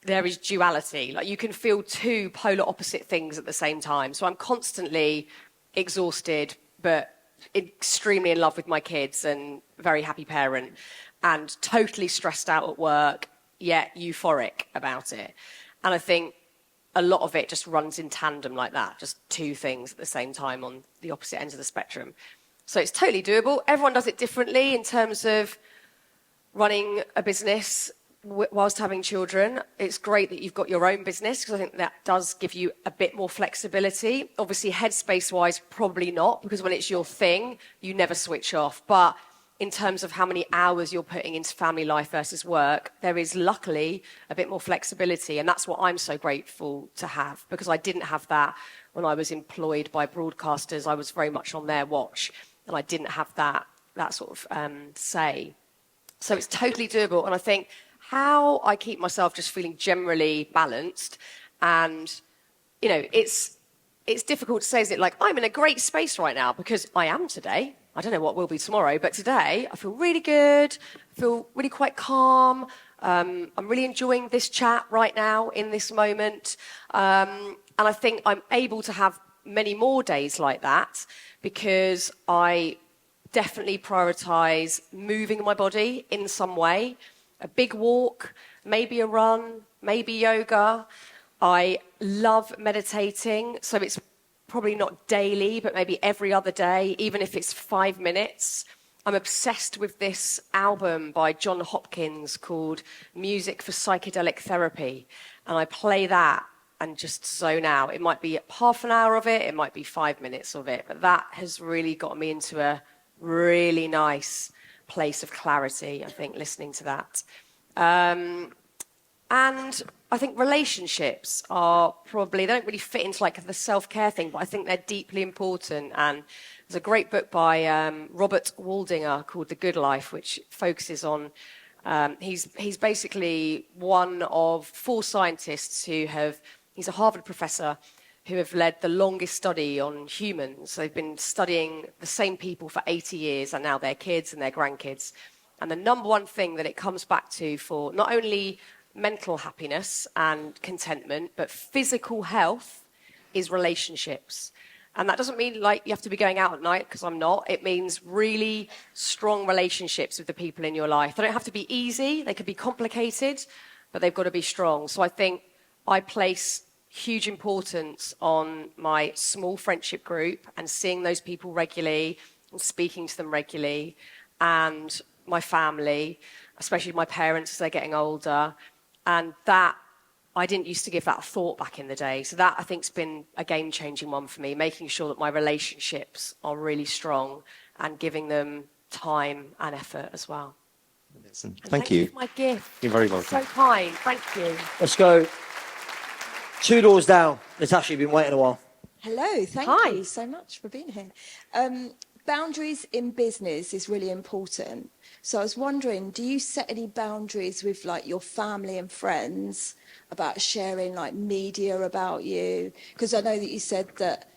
there is duality. Like, you can feel two polar opposite things at the same time. So I'm constantly exhausted, but extremely in love with my kids and very happy parent, and totally stressed out at work, yet euphoric about it. And I think a lot of it just runs in tandem like that, just two things at the same time on the opposite ends of the spectrum. So it's totally doable. Everyone does it differently in terms of running a business whilst having children. It's great that you've got your own business, because I think that does give you a bit more flexibility. Obviously, headspace-wise, probably not, because when it's your thing, you never switch off. But in terms of how many hours you're putting into family life versus work, there is luckily a bit more flexibility. And that's what I'm so grateful to have, because I didn't have that when I was employed by broadcasters. I was very much on their watch, and I didn't have that sort of say. So it's totally doable. And I think how I keep myself just feeling generally balanced, and, it's difficult to say, is it like, I'm in a great space right now, because I am today. I don't know what will be tomorrow, but today I feel really good, I feel really quite calm. I'm really enjoying this chat right now in this moment. And I think I'm able to have many more days like that, because I definitely prioritise moving my body in some way. A big walk, maybe a run, maybe yoga. I love meditating, so it's probably not daily, but maybe every other day, even if it's 5 minutes. I'm obsessed with this album by John Hopkins called Music for Psychedelic Therapy, and I play that and just zone out. It might be half an hour of it, it might be 5 minutes of it, but that has really got me into a really nice place of clarity, I think, listening to that. And I think relationships are probably, they don't really fit into like the self-care thing, but I think they're deeply important. And there's a great book by Robert Waldinger called The Good Life, which focuses on, he's basically one of 4 scientists who have, he's a Harvard professor, who have led the longest study on humans. They've been studying the same people for 80 years, and now their kids and their grandkids. And the number one thing that it comes back to for not only mental happiness and contentment, but physical health is relationships. And that doesn't mean like you have to be going out at night, because I'm not. It means really strong relationships with the people in your life. They don't have to be easy, they could be complicated, but they've got to be strong. So I think I place huge importance on my small friendship group and seeing those people regularly and speaking to them regularly, and my family, especially my parents as they're getting older. And that, I didn't used to give that a thought back in the day. So that, I think, has been a game-changing one for me, making sure that my relationships are really strong and giving them time and effort as well. Thank you. For my gift. You're very welcome. So kind. Thank you. Let's go 2 doors down. Natasha, you've been waiting a while. Hello, thank Hi. you so much for being here. Boundaries in business is really important. So I was wondering, do you set any boundaries with like your family and friends about sharing like media about you? Because I know that you said that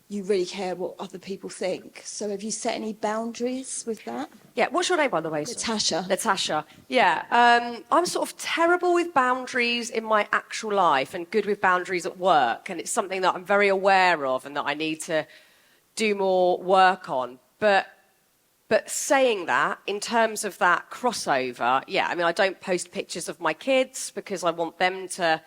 you really care what other people think. So have you set any boundaries with that? Yeah, what's your name, by the way? Sorry. Natasha. Natasha. Yeah, I'm sort of terrible with boundaries in my actual life and good with boundaries at work. And it's something that I'm very aware of and that I need to do more work on. But saying that, in terms of that crossover, yeah, I mean, I don't post pictures of my kids because I want them to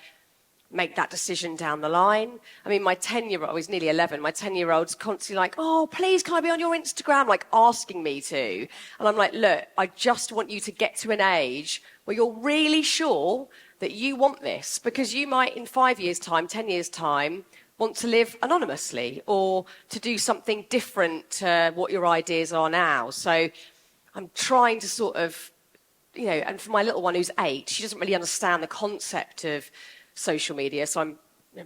make that decision down the line. I mean, my 10-year-old, he's nearly 11, my 10-year-old's constantly like, oh, please, can I be on your Instagram? Like, asking me to. And I'm like, look, I just want you to get to an age where you're really sure that you want this, because you might, in 5 years' time, 10 years' time, want to live anonymously or to do something different to what your ideas are now. So I'm trying to sort of, you know, and for my little one who's 8, she doesn't really understand the concept of social media, so I'm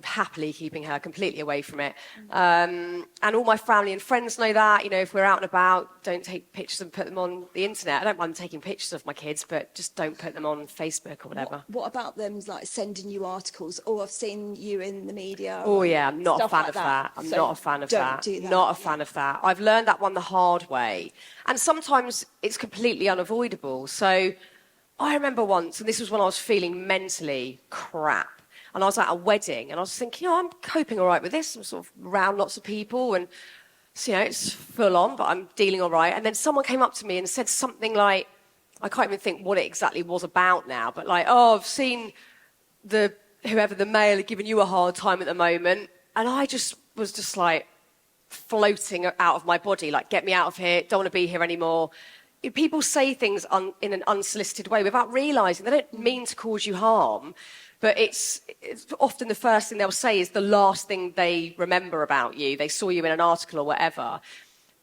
happily keeping her completely away from it. And all my family and friends know that, you know, if we're out and about, don't take pictures and put them on the internet. I don't mind taking pictures of my kids, but just don't put them on Facebook or whatever. What about them like sending you articles? Oh, I've seen you in the media. Oh yeah, I'm not a Stuff fan like of that. that. I'm So not a fan of don't that. do that. Not a fan of that. I've learned that one the hard way. And sometimes it's completely unavoidable. So I remember once, and this was when I was feeling mentally crap, and I was at a wedding, and I was thinking, oh, I'm coping all right with this. I'm sort of around lots of people, and so, you know, it's full on, but I'm dealing all right. And then someone came up to me and said something like, I can't even think what it exactly was about now, but like, oh, I've seen whoever the male are giving you a hard time at the moment. And I just was just like floating out of my body, like, get me out of here, don't want to be here anymore. People say things in an unsolicited way without realising they don't mean to cause you harm. But it's often the first thing they'll say is the last thing they remember about you. They saw you in an article or whatever.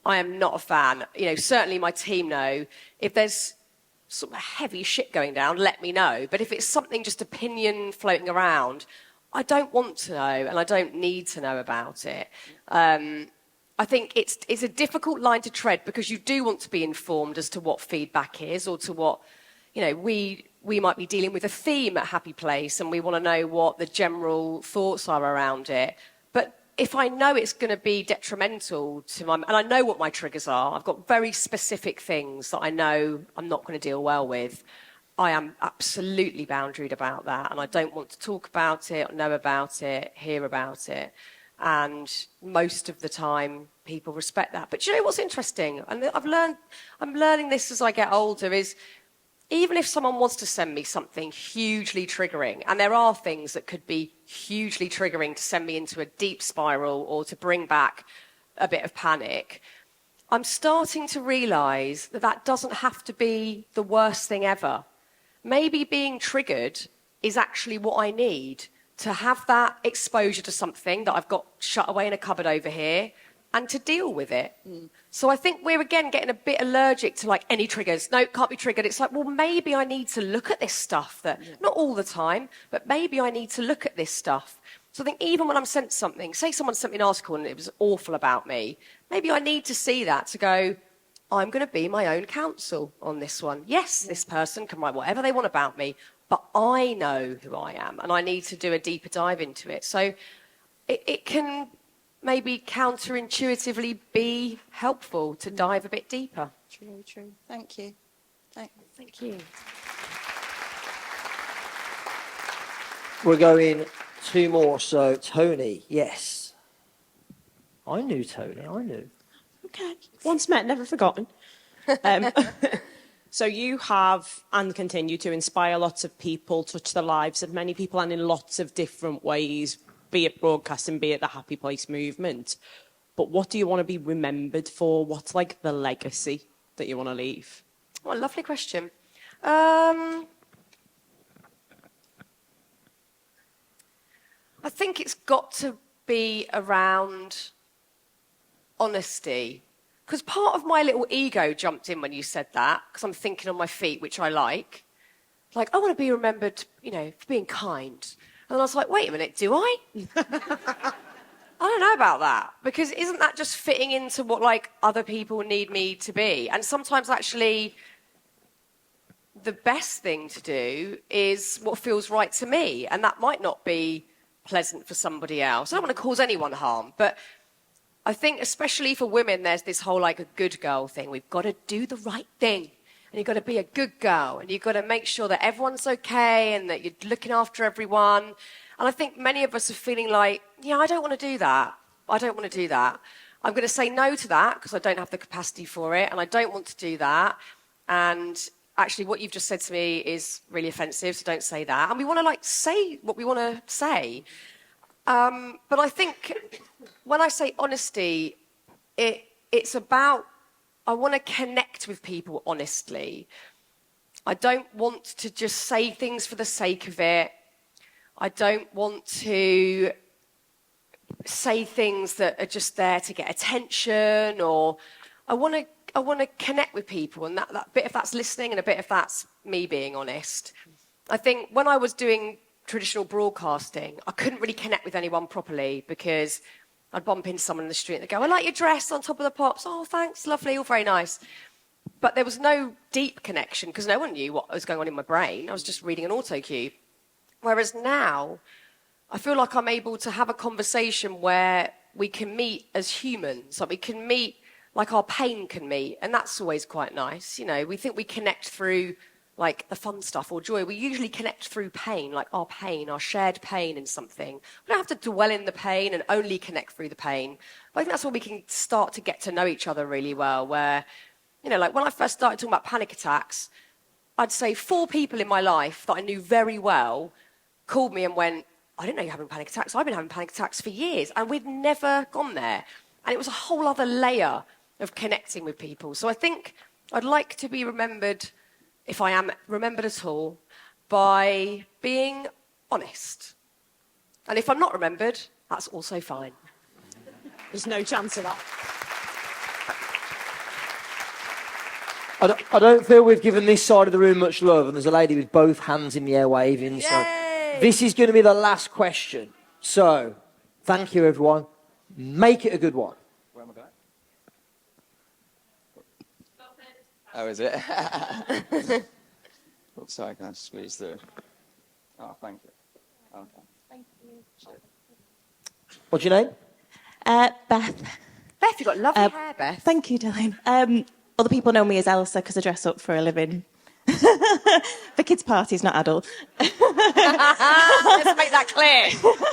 I am not a fan. You know, certainly my team know. If there's sort of heavy shit going down, let me know. But if it's something just opinion floating around, I don't want to know and I don't need to know about it. I think it's a difficult line to tread because you do want to be informed as to what feedback is or to what, you know, we might be dealing with a theme at Happy Place and we want to know what the general thoughts are around it. But if I know it's going to be detrimental to and I know what my triggers are, I've got very specific things that I know I'm not going to deal well with, I am absolutely boundaried about that. And I don't want to talk about it, or know about it, hear about it. And most of the time, people respect that. But you know what's interesting? And I'm learning this as I get older, is even if someone wants to send me something hugely triggering, and there are things that could be hugely triggering to send me into a deep spiral or to bring back a bit of panic, I'm starting to realise that that doesn't have to be the worst thing ever. Maybe being triggered is actually what I need to have that exposure to something that I've got shut away in a cupboard over here and to deal with it. So I think we're again getting a bit allergic to like any triggers. No, can't be triggered. It's like, well, maybe I need to look at this stuff that, not all the time, but maybe I need to look at this stuff. So I think even when I'm sent something, say someone sent me an article and it was awful about me, maybe I need to see that to go, I'm going to be my own counsel on this one. Yes, this person can write whatever they want about me, but I know who I am and I need to do a deeper dive into it. So it can maybe counterintuitively be helpful to dive a bit deeper. True. Thank you. Thank you. We're going 2 more. So, Tony, yes. I knew Tony, I knew. Okay. Once met, never forgotten. So you have and continue to inspire lots of people, touch the lives of many people, and in lots of different ways, be it broadcasting, be it the Happy Place movement. But what do you want to be remembered for? What's like the legacy that you want to leave? What a lovely question. I think it's got to be around honesty. Because part of my little ego jumped in when you said that, because I'm thinking on my feet, which I like. Like, I want to be remembered, for being kind. And I was like, wait a minute, do I? I don't know about that. Because isn't that just fitting into what, like, other people need me to be? And sometimes, actually, the best thing to do is what feels right to me. And that might not be pleasant for somebody else. I don't want to cause anyone harm, but I think especially for women, there's this whole like a good girl thing. We've got to do the right thing and you've got to be a good girl and you've got to make sure that everyone's okay and that you're looking after everyone. And I think many of us are feeling like, yeah, I don't want to do that. I don't want to do that. I'm going to say no to that because I don't have the capacity for it and I don't want to do that. And actually what you've just said to me is really offensive, so don't say that. And we want to like say what we want to say. But I think when I say honesty, it's about, I want to connect with people honestly. I don't want to just say things for the sake of it. I don't want to say things that are just there to get attention, or I want to connect with people, and that bit of that's listening and a bit of that's me being honest. I think when I was doing traditional broadcasting, I couldn't really connect with anyone properly because I'd bump into someone in the street and they'd go, I like your dress on top of the pops. Oh, thanks, lovely, all very nice. But there was no deep connection because no one knew what was going on in my brain. I was just reading an auto cue. Whereas now, I feel like I'm able to have a conversation where we can meet as humans, like we can meet like our pain can meet, and that's always quite nice. We think we connect through like the fun stuff or joy. We usually connect through pain, like our pain, our shared pain in something. We don't have to dwell in the pain and only connect through the pain. But I think that's where we can start to get to know each other really well, where, like when I first started talking about panic attacks, I'd say 4 people in my life that I knew very well called me and went, I didn't know you're having panic attacks. I've been having panic attacks for years. And we'd never gone there. And it was a whole other layer of connecting with people. So I think I'd like to be remembered, if I am remembered at all, by being honest. And if I'm not remembered, that's also fine. There's no chance of that. I don't feel we've given this side of the room much love, and there's a lady with both hands in the air waving. So this is going to be the last question. So thank you, everyone. Make it a good one. Where am I going? Oh, is it? Oops, sorry, can I squeeze through? Oh, thank you. Okay. Thank you. What's your name? Beth. Beth, you've got lovely hair, Beth. Thank you, darling. Other people know me as Elsa because I dress up for a living. For kids' parties, not adult. Let's make that clear.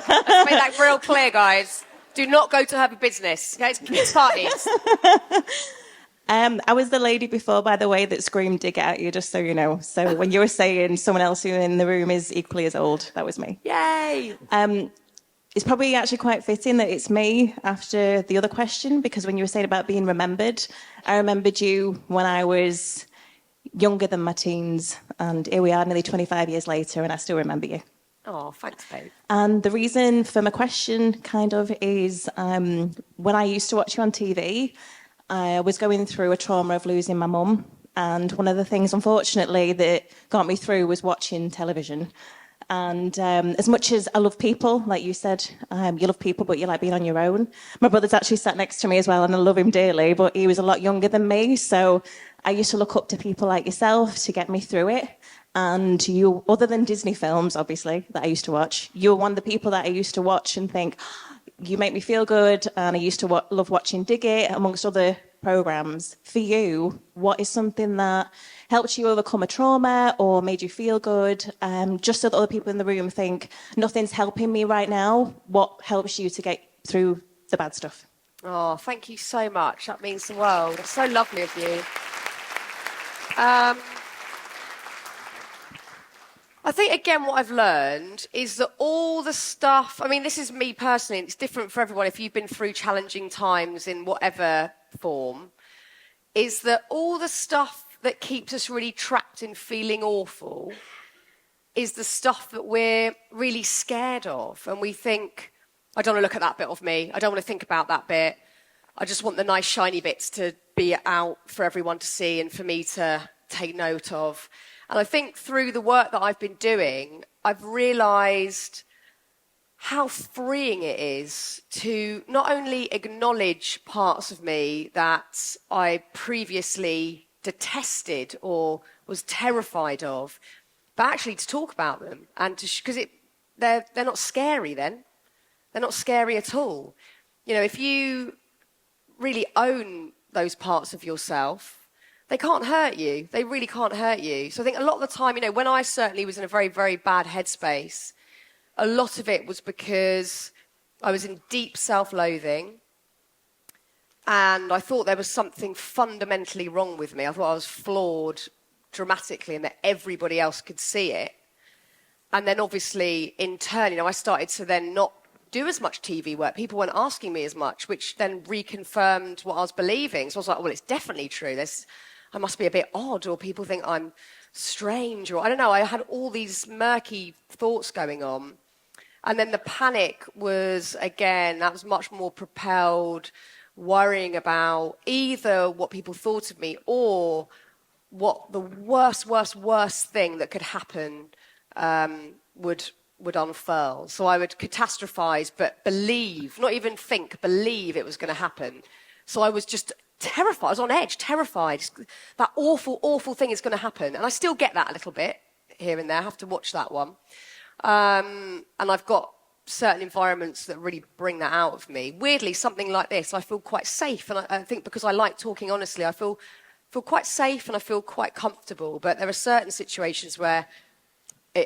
Let's make that real clear, guys. Do not go to her for business. Okay, it's kids' parties. I was the lady before, by the way, that screamed dig it at you, just so you know. So when you were saying someone else who in the room is equally as old, that was me. Yay! It's probably actually quite fitting that it's me after the other question, because when you were saying about being remembered, I remembered you when I was younger than my teens, and here we are nearly 25 years later, and I still remember you. Oh, thanks, babe. And the reason for my question kind of is when I used to watch you on TV, I was going through a trauma of losing my mum. And one of the things, unfortunately, that got me through was watching television. And as much as I love people, like you said, you love people, but you like being on your own. My brother's actually sat next to me as well, and I love him dearly, but he was a lot younger than me. So I used to look up to people like yourself to get me through it. And you, other than Disney films, obviously, that I used to watch, you were one of the people that I used to watch and think, you make me feel good. And I used to love watching Dig It, amongst other programs. For you, what is something that helped you overcome a trauma or made you feel good? Just so that other people in the room think, nothing's helping me right now. What helps you to get through the bad stuff? Oh, thank you so much. That means the world. It's so lovely of you. I think, again, what I've learned is that all the stuff, I mean, this is me personally, and it's different for everyone if you've been through challenging times in whatever form, is that all the stuff that keeps us really trapped in feeling awful is the stuff that we're really scared of. And we think, I don't want to look at that bit of me. I don't want to think about that bit. I just want the nice shiny bits to be out for everyone to see and for me to take note of. And I think through the work that I've been doing, I've realised how freeing it is to not only acknowledge parts of me that I previously detested or was terrified of, but actually to talk about them and to because they're not scary then. They're not scary at all. You know, if you really own those parts of yourself, they can't hurt you. They really can't hurt you. So I think a lot of the time, you know, when I certainly was in a very, very bad headspace, a lot of it was because I was in deep self-loathing and I thought there was something fundamentally wrong with me. I thought I was flawed dramatically and that everybody else could see it. And then obviously, in turn, you know, I started to then not do as much TV work. People weren't asking me as much, which then reconfirmed what I was believing. So I was like, well, it's definitely true. I must be a bit odd, or people think I'm strange, or I don't know. I had all these murky thoughts going on. And then the panic was, again, that was much more propelled, worrying about either what people thought of me or what the worst thing that could happen would unfurl. So I would catastrophize, but believe, not even think, believe it was going to happen. So I was just terrified. I was on edge, terrified. That awful, awful thing is going to happen. And I still get that a little bit here and there. I have to watch that one. And I've got certain environments that really bring that out of me. Weirdly, something like this, I feel quite safe. And I think because I like talking honestly, I feel quite safe and I feel quite comfortable. But there are certain situations where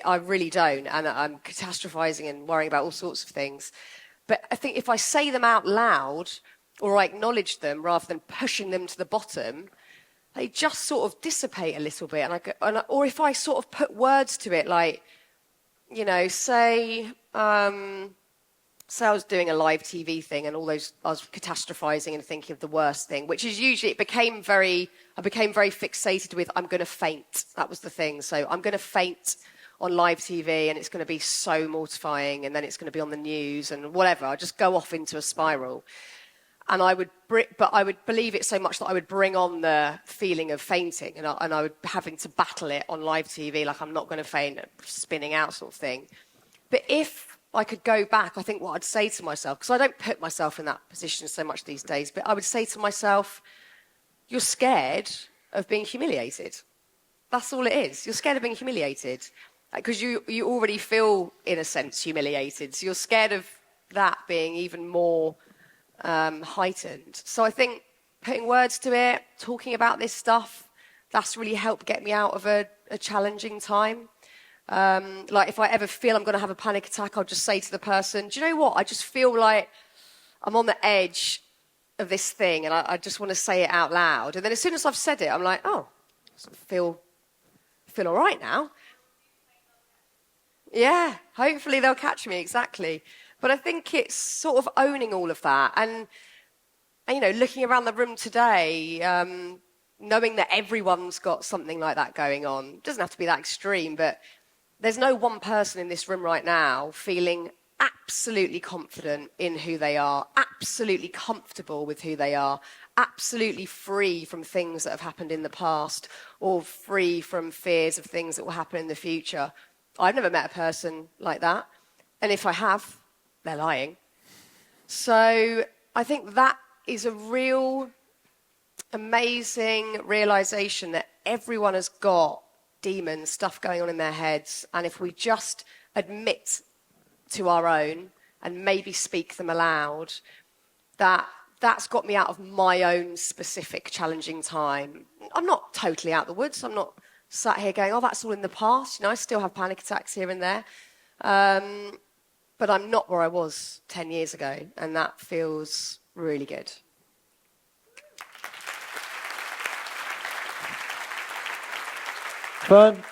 I really don't. And I'm catastrophizing and worrying about all sorts of things. But I think if I say them out loud, or I acknowledge them rather than pushing them to the bottom, they just sort of dissipate a little bit. Or if I sort of put words to it, like, you know, say I was doing a live TV thing and I was catastrophizing and thinking of the worst thing, which is usually, I became very fixated with, I'm going to faint. That was the thing. So I'm going to faint on live TV and it's going to be so mortifying and then it's going to be on the news and whatever. I just go off into a spiral. And I would believe it so much that I would bring on the feeling of fainting, and I would having to battle it on live TV, like I'm not going to faint, spinning out sort of thing. But if I could go back, I think what I'd say to myself, because I don't put myself in that position so much these days, but I would say to myself, you're scared of being humiliated. That's all it is. You're scared of being humiliated because you already feel, in a sense, humiliated. So you're scared of that being even more heightened. So I think putting words to it, talking about this stuff, that's really helped get me out of a challenging time. Like if I ever feel I'm going to have a panic attack, I'll just say to the person, do you know what? I just feel like I'm on the edge of this thing, and I just want to say it out loud. And then as soon as I've said it, I'm like, oh, I feel all right now. Yeah, hopefully they'll catch me, exactly. But I think it's sort of owning all of that. And you know, looking around the room today, knowing that everyone's got something like that going on. It doesn't have to be that extreme, but there's no one person in this room right now feeling absolutely confident in who they are, absolutely comfortable with who they are, absolutely free from things that have happened in the past or free from fears of things that will happen in the future. I've never met a person like that. And if I have, they're lying. So I think that is a real amazing realization that everyone has got demons, stuff going on in their heads. And if we just admit to our own and maybe speak them aloud, that's got me out of my own specific challenging time. I'm not totally out of the woods. I'm not sat here going, oh, that's all in the past. You know, I still have panic attacks here and there. But I'm not where I was 10 years ago, and that feels really good. Fearne,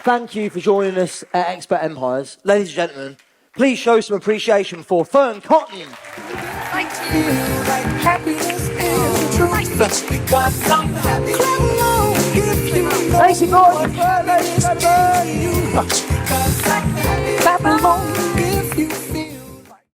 thank you for joining us at Expert Empires. Ladies and gentlemen, please show some appreciation for Fearne Cotton. Thank you. Like happiness is the truth. That's because I'm happy. Clap along if you know Thank you, Gordon. what it is to you. Clap along if you